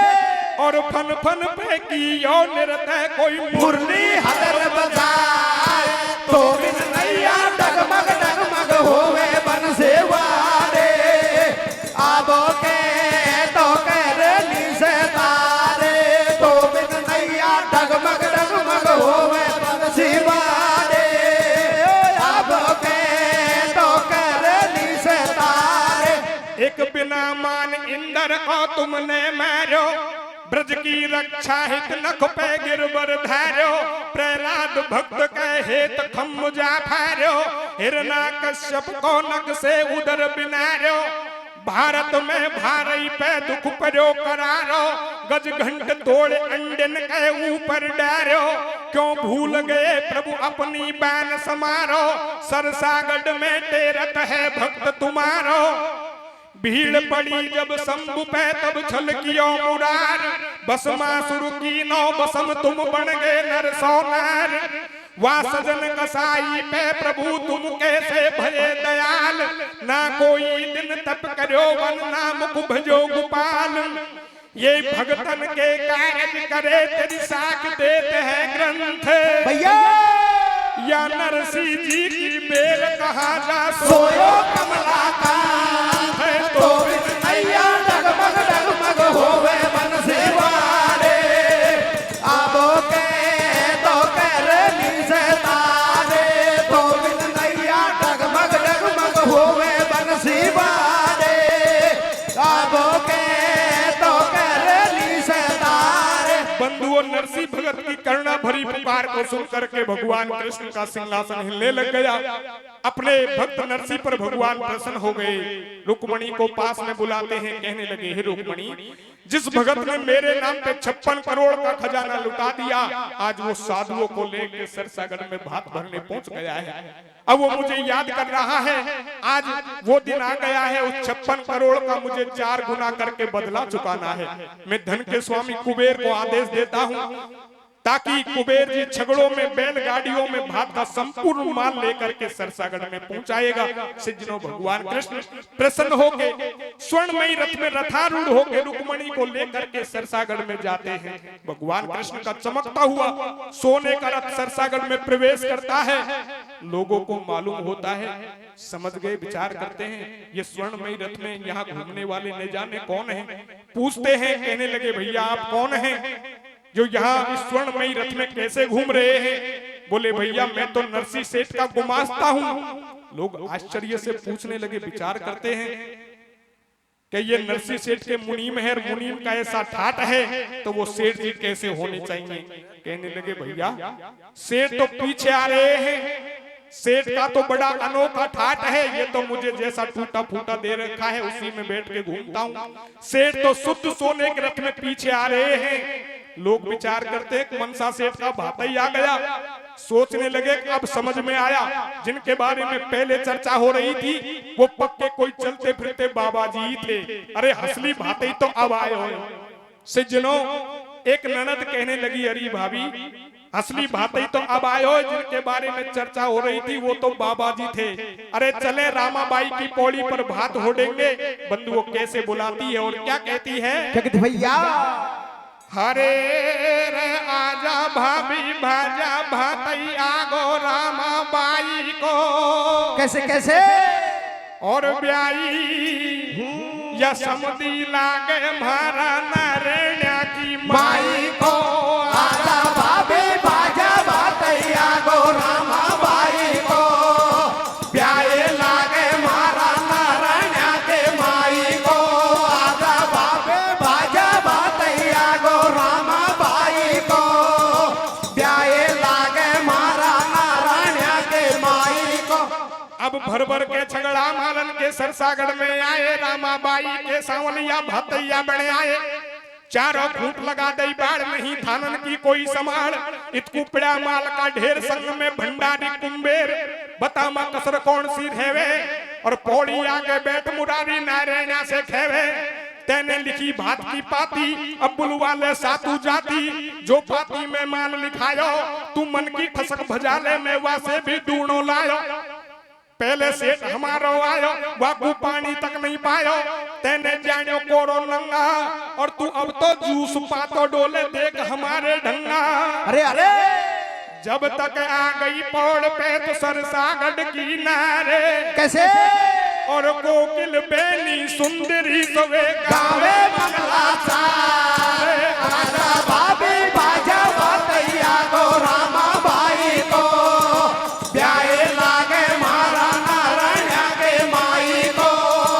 और फन फन पे कियो नृत्य कोई मुरली हदर बजाए तो बिन नैया डगमग डगमग होवे बंसी वाले अब के तो रे निसे तारे तो बिन नैया डगमग डगमग होवे बंसी वाले अब के तो रे निसे तारे। एक बिना मान इंदर को तुमने मारो ब्रज की रक्षा हित नख पे गिरवर धार्यो प्रहलाद भक्त के हेत खम्मुजा फार्यो हिरना कश्यप को नग से उदर बिनार्यो भारत में भारी पे दुख पर्यो करारो गज घंट तोड़ अंडन के ऊपर डार्यो क्यों भूल गए प्रभु अपनी बैन समारो सरसागढ़ में टेरत है भक्त तुम्हारो भीड़ पड़ी जब शंभु पे तब छलकियो मुरार बसमासुर की नौ बसम तुम बन गए नर सोनार वह सजन कसाई पे प्रभु तुम कैसे भये दयाल, ना कोई दिन तप करो वन ना मुख भजो गोपाल। ये भगतन के कार्य करे तेरी साख देते हैं ग्रंथ, भैया या नरसिंह जी की बेल कहा जा सोयो कमला का तो नैया डगमग डगमग होवे बंसी वाले। आबो के तो करनी से तारे तो नैया डगमग डगमग होवे बंसी वाले। आबो के तो करनी से तारे। बंधुओं नरसिंह भगत की करुणा भरी पुकार को सुन करके भगवान कृष्ण का सिंहासन हिलने लग गया। अपने भक्त नरसिंह पर भगवान प्रसन्न हो गए। रुक्मणी को पास में बुलाते हैं, कहने लगे हे रुक्मणी, जिस भगत ने मेरे नाम पे 56 करोड़ का खजाना लुटा दिया, आज वो साधुओं को लेकर सरसागढ़ में भात भरने पहुंच गया है। अब वो मुझे याद कर रहा है। आज वो दिन आ गया है, उस 56 करोड़ का मुझे 4 गुना करके बदला चुकाना है। मैं धन के स्वामी कुबेर को आदेश देता हूँ ताकि कुबेर जी छगड़ों में बैलगाड़ियों में भात का संपूर्ण माल लेकर के सरसागढ़ में पहुंचाएगा। सिजनो भगवान कृष्ण प्रसन्न होके स्वर्णमयी रथ में रथारूढ़ होके रुक्मणी को लेकर के सरसागढ़ में जाते हैं। भगवान कृष्ण का चमकता हुआ सोने का रथ सरसागढ़ में प्रवेश करता है। लोगों को मालूम होता है, समझ गए, विचार करते हैं ये स्वर्णमयी रथ में यहाँ घूमने वाले न जाने कौन है। पूछते हैं, कहने लगे भैया आप कौन हैं जो यहाँ इस स्वर्णमयी रथ में कैसे घूम रहे हैं? बोले भैया मैं तो नरसिंह सेठ का गुमास्ता हूँ। लोग आश्चर्य से पूछने लगे, विचार करते हैं कि ये नरसिंह सेठ के मुनीम है और मुनीम का ऐसा ठाट है तो वो सेठ जी कैसे होने चाहिए? कहने लगे भैया सेठ तो पीछे आ रहे हैं, सेठ का तो बड़ा अनोखा ठाट है, ये तो मुझे जैसा टूटा फूटा दे रखा है उसी में बैठ के घूमता हूँ। सेठ तो शुद्ध सोने के रथ में पीछे आ रहे हैं। लोग विचार करते हैं मनसा सेठ का भाता ही आ गया। सोचने लगे कि अब समझ में आया, जिनके बारे में पहले चर्चा हो रही थी वो पक्के कोई चलते फिरते बाबा जी थे। अरे असली भाते ही तो अब आए हो। सज्जनों, एक ननद कहने लगी, अरे भाभी असली भाते ही तो अब आए हो, जिनके बारे में चर्चा हो रही थी वो तो बाबा जी थे। अरे चले रामाबाई की पौड़ी पर भात होड़ेंगे। बंधुओं कैसे बुलाती है और क्या कहती है? क्या कहते भैया? हरे रे आजा भाभी भाजा भातई आगो रामाबाई को। कैसे कैसे? और ब्याई या समुदी लागे मारा नारायण की माई को। आजा भाभी भाजा भातई आगो रामाबाई को। प्यारे लागे मारा नारायण के माई को। आजा भाभी भाजा भातई आगो रामाबाई को। प्यारे लागे मारा नारायण के माई को। अब भर भर के झगड़ा मालन के सरसागढ़ में आए। रामाबाई के सांवलिया भतैया बड़े आए। चारों फूट लगा दई बाढ़ नहीं थानन की कोई समाड़। इतकू पिड़ा माल का ढेर संग में भंडारी कुंबेर। बता मां कसर कौन सी रहेवे और पौड़ी आगे बैठ मुरारी नारायणा से खेवे। तेने लिखी भात की पाती अब बुलवाले सातू जाती। जो पाती में माल लिखायो तू मन की ठसक भजाले में वासे भी दूनो लायो। पहले सेठ हमारो आयो बाबू पानी तक नहीं पायो। तेने जानो कोरो नंगा और तू अब तो जूस पातो डोले देख हमारे ढंगा। अरे अरे जब तक आ गई पौड़ पे तो सरसागढ़ की नारे। कैसे? और कोकिल बेनी सुंदरी सवे गावे मंगला सारे। आजा भाभी बाजा भातई आगो रामाबाई को। प्यारे लागे मारा नारायण के माई को।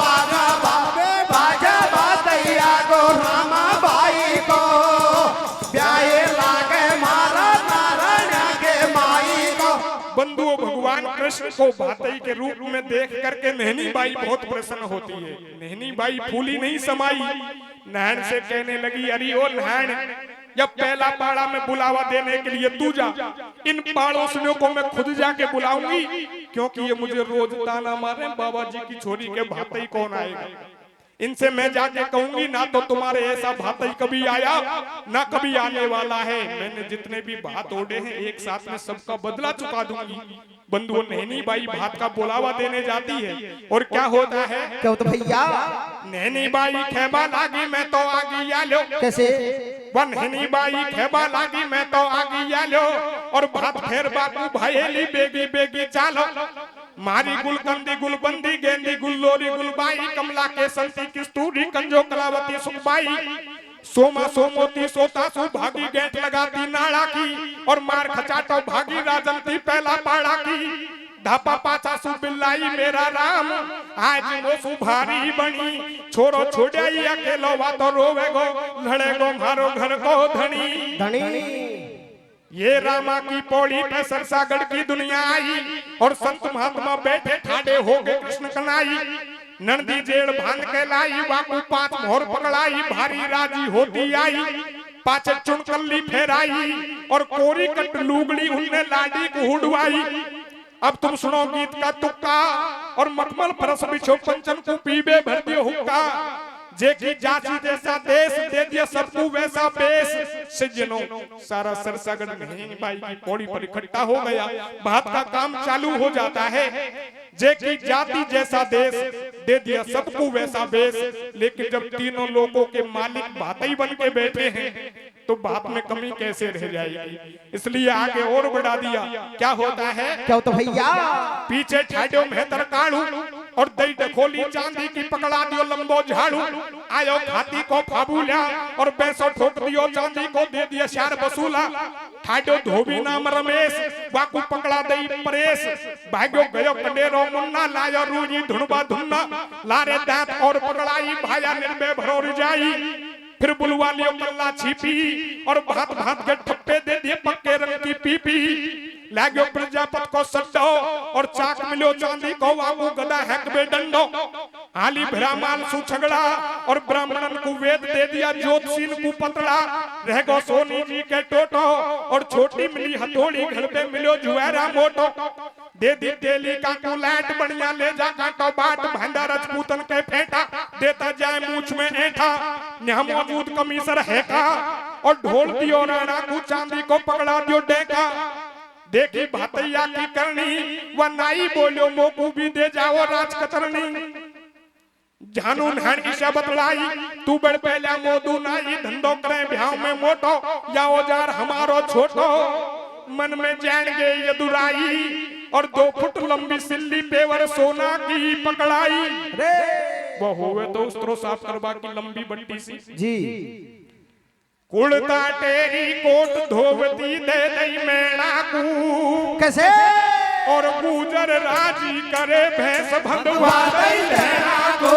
आजा भाभी बाजा भातई आगो रामाबाई को। प्यारे लागे मारा नारायण के माई को। बंधुओं भगवान कृष्ण को भातई के रूप में देख करके नहनी बाई बहुत प्रसन्न होती है। नहनी बाई फूली नहीं समाई, नहन से कहने लगी, अरे ओ नहन, जब पहला पाड़ा में बुलावा देने के लिए तू जा, इन पड़ोसियों को मैं खुद जाके बुलाऊंगी, क्योंकि ये मुझे रोज ताना मारे बाबा जी की छोरी के भातई कौन आएगा। इनसे मैं जाके कहूंगी ना तो तुम्हारे ऐसा भात ही कभी आया ना कभी आने वाला है। मैंने जितने भी भात ओढ़े हैं एक साथ में सबका बदला चुका दूंगी। बंधुओं नैनी बाई भात का बुलावा देने जाती है और क्या होता है? क्या होता भैया? नैनी बाई खेबा लागी मैं तो आगी आलो। कैसे? वन नैनी बाई खेबा लागी मैं तो आगी आलो और भात फेर बापू भाईली बेगी बेगी चालो। मारी गुलकंदी गुलबंदी गेंदी गुल्लोरी गुलबाई कमला के संती किस्तूरी कंजो कलावती सुखबाई सोमा सोमोती सोतासु भागी गेंट लगाती नाड़ा की और मार खचाटो भागी राजंती पहला पाड़ा की। धापा पाचा सु बिल्लाई मेरा राम आज मोसु भारी बनी छोरो छोड़ाई अकेलो वातो रोवेगो लड़ेगो मारो घर को धनी धनी। ये रामा की पौड़ी पे सरसागढ़ की दुनिया आई और संत महात्मा बैठे ठाडे हो गए कृष्ण कनाई। नंदी जेड़ बांध के लाई वाकू 5 मोहर पकड़ाई भारी राजी होती आई। पाचे चुनकल्ली फेराई और कोरी कट लूगड़ी उनने लाडी को हुडवाई। अब तुम सुनो गीत का तुक्का और मखमल परस बिछो पंचन को पीबे भर दियो हुक्का। जे की जाति जैसा देश दे दिया सबको वैसा बेस। सज्जनों सारा सरसागढ़ नैनी बाई की पौड़ी पर इकट्ठा हो गया। बात का काम चालू हो जाता है। जे की जाति जैसा देश दे दिया सबको वैसा बेस। लेकिन जब तीनों लोगों के मालिक बात ही बन के बैठे हैं तो बात में कमी कैसे रह जाएगी? इसलिए आगे और बढ़ा दिया। क्या होता है? क्या होता भैया? पीछे ठाडो मेहतर काढ़ू और दई डखोली चांदी की पकड़ा दियो लंबो झाड़ू। आयो खाती को फाबूला और पैसों ठोक दियो चांदी को दे दिया शार बसूला। ठाडो धोबी नाम रमेश वाकू पकड़ा दई परेश। भाग्यो गयो कंडेरो मुन्ना लायो रूजी धुनबा धुन्ना लारे दांत और पकड़ाई भाया निर्भय भरोर जाई। फिर बुलवा लियो कल्ला छिपी और भात भात के ठप्पे दे दिए पक्के रंग की पीपी। लागो प्रजापत को सड्डो और चाक मिलो चांदी को वागू गदा हैकबे डंडो। हाली ब्राह्मण सु छगड़ा और ब्राह्मणन को वेद दे दिया ज्योतिषीन को पतड़ा। रह गो सोनी जी के टोटो और छोटी मिली हथौड़ी घर पे मिलो जुएरा मोटो। दे दी तेली का को लाट बढ़िया ले जा काटो बाट भांडा राजपूतन के फेंटा देता जाए मूछ में ऐठा। यहाँ मौजूद कमीसर है का और ढोल दियो राणा को चांदी को पकड़ा दियो डेका। देखी भातैया की करनी व नाई बोलो मोकू भी दे जाओ राज कतरनी। जानू नानी से बतलाई तू बड़ पहला मोदू नाई धंधो करे ब्याह में मोटो या औजार हमारो छोटो। मन में जान गए यदुराई और 2 फुट लंबी सिल्ली पेवर सोना की पकड़ाई। वो हुए तो उस तरह साफ करवा की लंबी बट्टी सी जी। कुड़ता तेरी कोट धोवती दे दई मेला को। कैसे? और गुजर राजी करे भैंस भंगवा दई मेला को।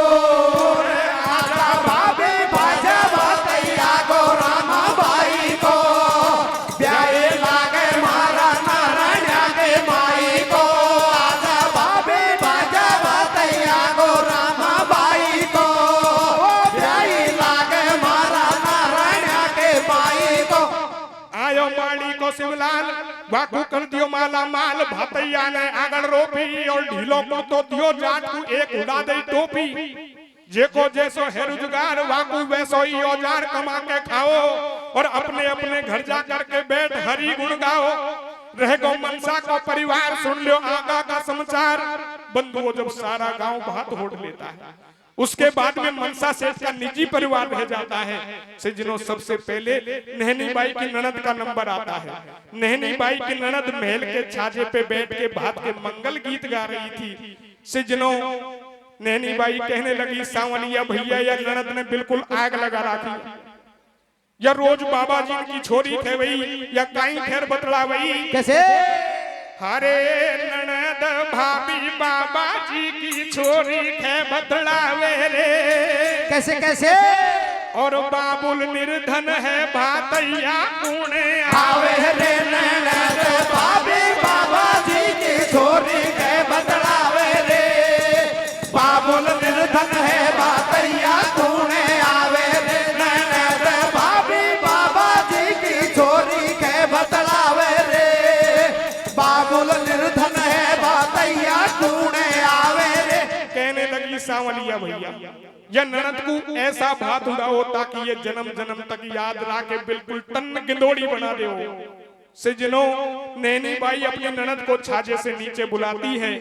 आजा बाबे बाजा बातैया को रामा बाई को ब्याहे लागे मारा नारायण के माई को। आजा बाबे बाजा बातैया को रामा बाई को ब्याहे लागे मारा नारायण के माई को। आयो माली को शिवलाल वाकू कर दियो माला माल। भातैया ने आगल रोपी और ढीलो को तो दियो जाट को एक उड़ा दई टोपी। जेको जैसो है रोजगार वाकू वैसो ही औजार कमा के खाओ और अपने अपने घर जा करके बैठ हरि गुण गाओ। रह गो मनसा को परिवार सुन लो आगा का समाचार। बंधुओं जब सारा गांव भात होड़ लेता है उसके बाद में मनसा सेठ का निजी परिवार रह जाता है। सज्जनों सबसे पहले नैनी बाई की ननद का नंबर आता है। नैनी बाई की ननद महल के छाजे पे बैठ के भात के मंगल गीत गा रही थी। सज्जनों नैनी बाई कहने लगी सावनिया भैया या ननद ने बिल्कुल आग लगा रखी। या रोज बाबा जी की छोरी थे वही या काई ठहर बतला वही। कैसे? हरे ननद भाभी बाबा जी की छोरी थे बतलावे रे। कैसे कैसे? और बाबुल निर्धन है भातैया कुणे आवे रे ननद भाभी बाबा जी की छोरी के बतलावे रे। बाबुल निर्धन है भातैया कुणे आवे रे ननद भाभी बाबा जी की छोरी के बतलावे रे। बाबुल निर्धन है भातैया कुणे आवे रे। कहने लगी सांवलिया भैया या ननद को ऐसा भात उड़ाओ ताकि ये जन्म जन्म तक याद रखे, बिल्कुल टन गिंदोड़ी बना दे। सज्जनों, नैनी बाई अपनी ननद को छाजे से नीचे बुलाती है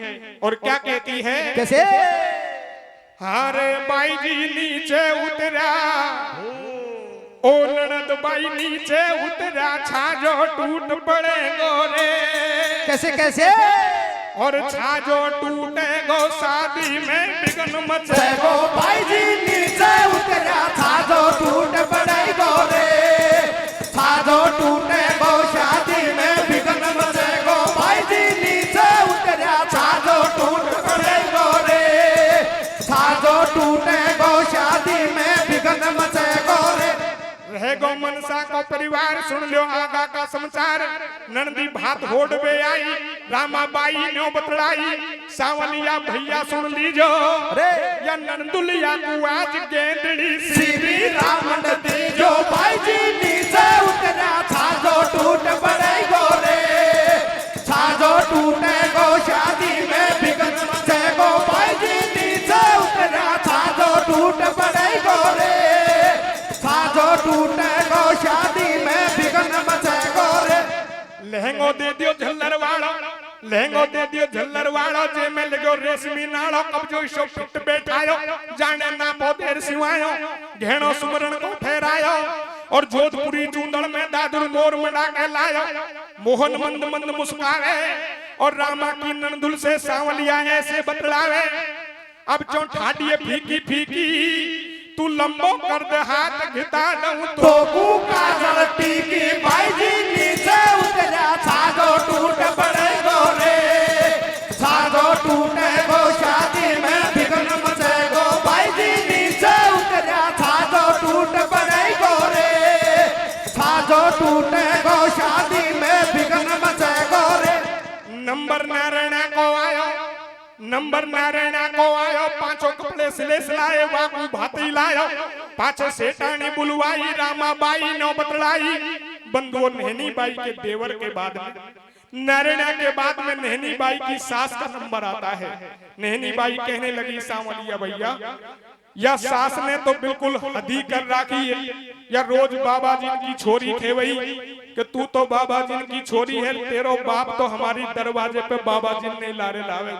और क्या कहती है? कैसे? हारे बाई जी नीचे उतरा, ओ ननद बाई नीचे उतरा, छाजो टूट पड़े गोरे। कैसे कैसे? और छाजो टूटे गो शादी में बिगन मचे गो। बाई जी नीचे उतरा, छाजो टूट पड़े गोरे, छाजो टूटे गो शादी में बिगन मचे गो। बाई जी नीचे उतरा, छाजो टूट पड़े गोरे, छाजो टूटे गो शादी में बिगन मचे गोरे। रह गो मनसा को परिवार, सुन लो आगा का समाचार। नंदी भात होड़ बे आई, रामा बाई ने बतलाई, सांवलिया भैया सुन लीजो। या नंदुलिया को आज गेंदड़ी श्री रामन दीजो। बाई जी नीचे उतरा, छाजो टूट पड़े गोरे, छाजो टूटे गो शादी में बिगन मचे गो। बाई जी नीचे उतरा, छाजो टूट पड़े गोरे, छाजो टूटे गो शादी में बिगन मचे गोरे। लहंगो दे दियो झल्लर वालो, लहंगो दे दियो झल्लर वालो, जे में लगो रेशमी नालो, कब्जो शो फिट बैठायो, जाने ना पोतेर सिवायो, घेणो सुमरण को ठहरायो। और जोधपुरी चूंदड़ में दादुर मोर मड़ा के लायो, मोहन मंद मंद मुस्कावे और रामा की नंदुल से सांवलिया ऐसे बतलावे। अब जो ठाडिये फीकी फीकी, तू लंबो कर दे हाथ घिता दऊं तो काजल टीकी। बाई जी नीचे उतरा, छाजो टूट पड़े गोरे, छाजो टूटे गो शादी में बिगन मचे गो। बाई जी नीचे उतरा, छाजो टूट पड़े गोरे, छाजो टूटे गो शादी में बिगन मचे गोरे। नंबर नारायणा को आयो, नंबर नारायणा को आयो, पांचों कपड़े सिले सिलाए, वाकू भाती लायो, पांच सेठानी बुलवाई, रामा बाई नो बतलाई। बंधुओं, नहनी बाई के देवर के बाद में, नारायणा के बाद में नहनी बाई की सास का नंबर आता है। नहनी बाई कहने लगी, सांवलिया भैया, या सास ने तो बिल्कुल हदी कर रखी है, या रोज बाबा जी की छोरी खेवई कि तू तो बाबा जी की छोरी है, तेरो बाप तो हमारी दरवाजे पे बाबा जी ने लारे लावे।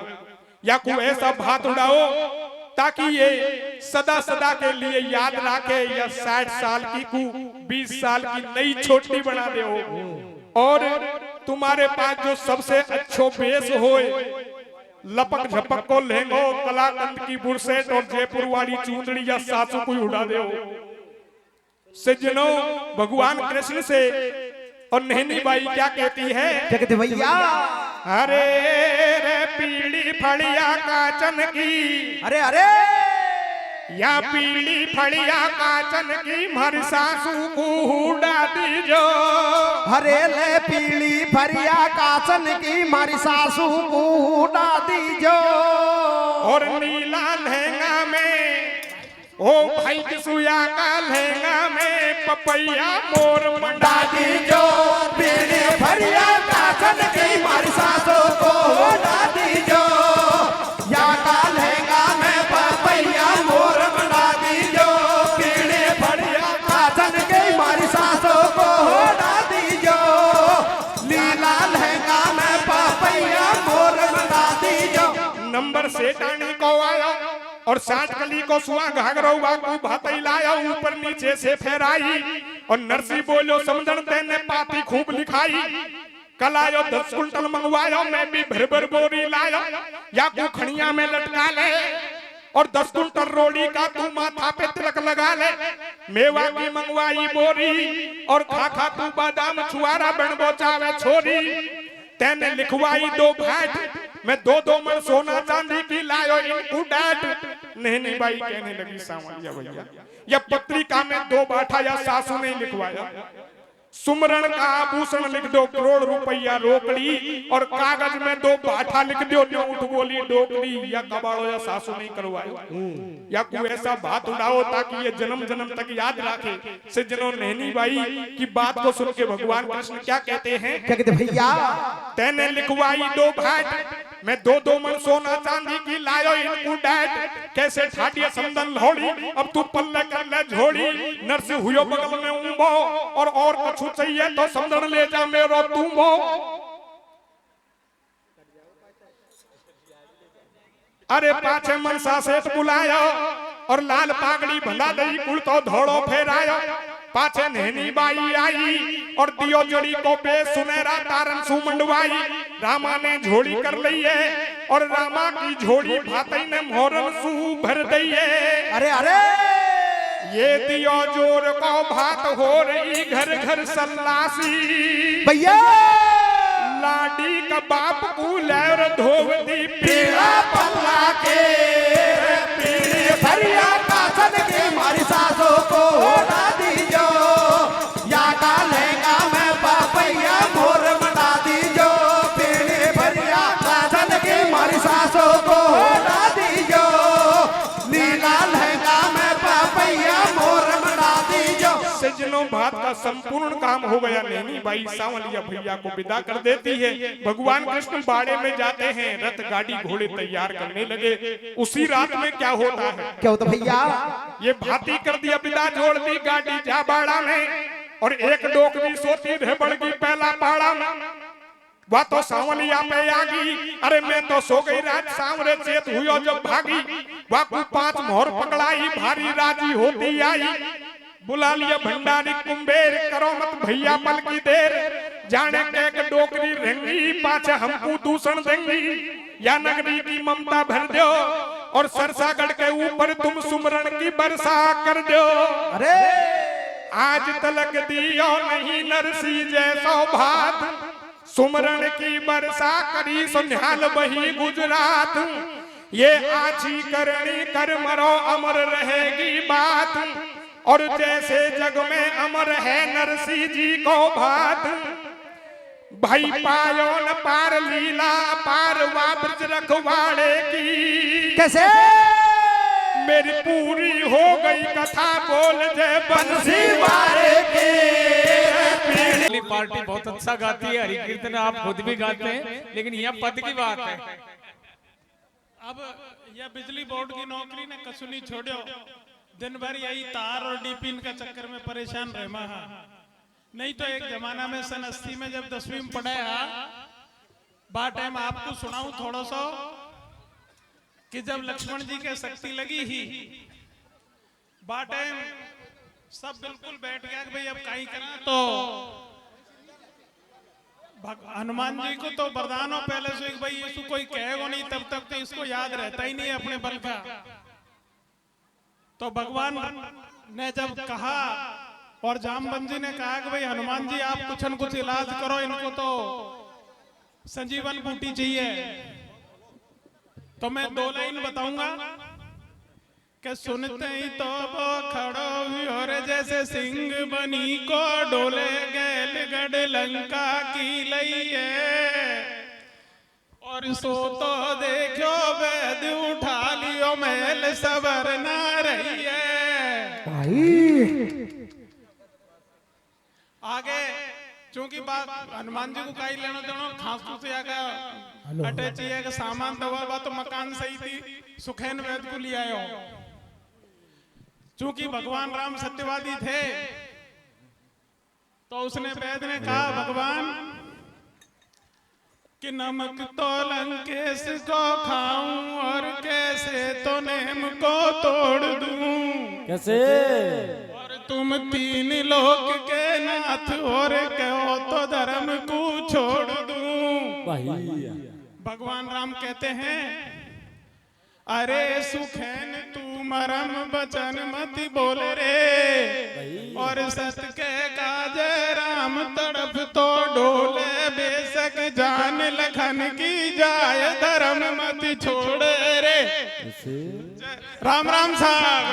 या को ऐसा भात उड़ाओ ताकि ये सदा सदा के लिए याद रखे, या 60 साल की को 20 साल की नई छोटी बना दे हो। और तुम्हारे पास जो सबसे अच्छो बेस होए, लपक झपक को लहंगो, कलाकंद की बुरसेट और जयपुर वाली चूंदड़ी या सासू को उड़ा दे हो। सज्जनों, भगवान कृष्ण से और नहनी बाई क्या कहती है? क्या कहते भैया? अरे रे पीली फड़िया काचन की, अरे अरे या पीली फड़िया काचन की, हमारी सासू को उड़ा दीजो। हरे ले पीली फरिया काचन की, मारी सासू को उड़ा दीजो। और नीला लहंगा में, ओ भाई किसुया का लहंगा में, पपैया मोर मंडा दीजो। पीली फरिया काचन की, मारी सासू को उड़ा दीजो। या का लहंगा में पपैया मोर मंडा दीजो। पीली फरिया काचन की, मारी सासू को उड़ा दीजो। नीला लहंगा में पपैया मोर मंडा दीजो। नंबर सेठानी को आयो और 60 कली को सुआ घाघरवा को भातई लाया, ऊपर नीचे से फेराई। और नरसी बोलो, समझन तेने पाती खूब लिखाई। कल आयो 10 कुंटल मंगवायो, मैं भी भर भर बोरी लायो, या को खड़िया में लटका ले। और 10 कुंटल रोड़ी का तू माथा पे तिलक लगा ले। मेवा की मंगवाई बोरी, और खा खा तू बादाम छुआरा बन बोचावे छोरी। तेने लिखवाई 2 भाट, मैं 2-2 मन सोना चांदी की लायो इनको डाट। नहनी बाई कहने लगी, सांवलिया भैया, या पत्रिका में 2 बाठा या सासू ने लिखवाया। सुमरण का आभूषण लिख दो, करोड़ रुपया रोकड़ी, और कागज में 2 बाठा लिख दो, ऊँट बोली डोकड़ी। या कबाड़ो या सासू नहीं करवायो, या कोई ऐसा बात उड़ाओ ताकि ये जन्म जन्म तक याद रखे। सज्जनों, नहनी बाई की बात को सुन के भगवान कृष्ण क्या कहते हैं? क्या कहते भैया? तेने लिखवाई 2 भाट, मैं 2-2 मन सोना चांदी की लायो इनको डैट कैसे ठाटिया समदन लोड़ी अब तू पल्ले कर ले झोड़ी नरसी हुयो बगल में उम्बो और कछु चाहिए तो समदन ले जा मेरो तुमो। अरे पाछे मनसा सेठ बुलायो और लाल पागड़ी बंधा दई कुल तो धोड़ो फेरायो पाछे नहनी बाई आई और दियो जड़ी को पे सुनेरा तारन सुमंडवाई रामा ने झोड़ी कर ली है और रामा की झोड़ी भातई ने मोरन सु भर दई है। अरे अरे ये दियो जोर को भात हो रही घर घर सल्लासी भैया लाडी का बाप को लहर धोवती पीला पल्ला के पीली भरिया कासन के मारी सासों को उड़ा दीजो या का लहंगा में पापैया मोर बना दीजो पीली भरिया कासन के मारी सासों को उड़ा दीजो नीला लहंगा में पापैया मोर बना दीजो। सजनों बात का संपूर्ण काम हो गया। नैनी बाई सांवलिया भैया को विदा कर देती है। भगवान कृष्ण बाड़े में जाते हैं रथ गाड़ी घोड़े तैयार करने लगे। उसी रात में क्या होता है क्या होता भैया ये भाती कर दिया विदा जोड़ दी गाड़ी जा बाड़ा में और एक डोकरी सोती रह बढ़ गई पहला पाड़ा में वह तो सांवलिया पे आ गई। अरे मैं तो सो गई रात सांवरे चेत हुई जब भागी वह को 5 मोहर पकड़ाई भारी राजी होती आई बुला लिया भंडारी कुंबेर करो मत भैया पल की देर जाने के डोकरी रहेंगी पाछे हमको दूषण देंगी या नगरी की ममता भर दो और सरसागढ़ के ऊपर तुम सुमरण की बरसा कर दो। अरे आज तलक दियो नहीं नरसी जैसो भात सुमरण की बरसा करी सुनिहाल बही गुजरात ये आछी करनी कर मरो अमर रहेगी बात और जैसे जग में अमर है नरसी जी को भात भाई पायो न पार लीला पार वापस रखवाड़े की कैसे मेरी पूरी हो गई कथा बोल जय बंसी वाले के। पार्टी बहुत अच्छा गाती है हरि कीर्तन आप खुद भी गाते हैं लेकिन यहाँ पद की बात है। अब यह बिजली बोर्ड की नौकरी ने कसुनी छोड़ो दिन भर यही तार और डीपिन का चक्कर में परेशान रहमा है। नहीं तो एक जमाना में सन 80 में जब 10वीं में पढ़ाया बा टाइम आपको सुनाऊं थोड़ा सा कि जब लक्ष्मण जी के शक्ति लगी ही बा टाइम सब बिल्कुल बैठ गया कि भाई अब काई करा तो हनुमान जी को तो वरदान हो पहले से भाई यीशु कोई कहेगा नहीं तब तक तो इसको याद रहता ही नहीं है अपने बल का। तो भगवान ने जब कहा और जामवंत जी ने कहा कि भाई हनुमान जी आप कुछ न कुछ इलाज करो इनको तो संजीवन बूटी चाहिए तो मैं 2 लाइन बताऊंगा कि सुनते ही तो वो खड़ो और जैसे सिंह बनी को डोले गैल गढ़ लंका की लइए और सो तो देखो वैद उठा लियो महल सबर ना रही आगे चूंकि बात हनुमान जी को काई लेना देना खास तो से आगा अटैच है कि सामान दवा तो मकान सही थी सुखैन वैद को लिया आयो चूंकि भगवान राम सत्यवादी थे तो उसने वैद ने कहा भगवान कि नमक तो लंकेश को खाऊं और कैसे तो नेम को तोड़ दूं कैसे और तुम 3 लोक के नाथ और कहो तो धर्म को छोड़ दूं। भगवान राम कहते हैं अरे सुखैन तू मरम बचन मत बोल रे और सत्य के काज राम तड़प तो डोले बेशक जान लखन की जाय धर्म मत छोड़ रे। राम राम साहब।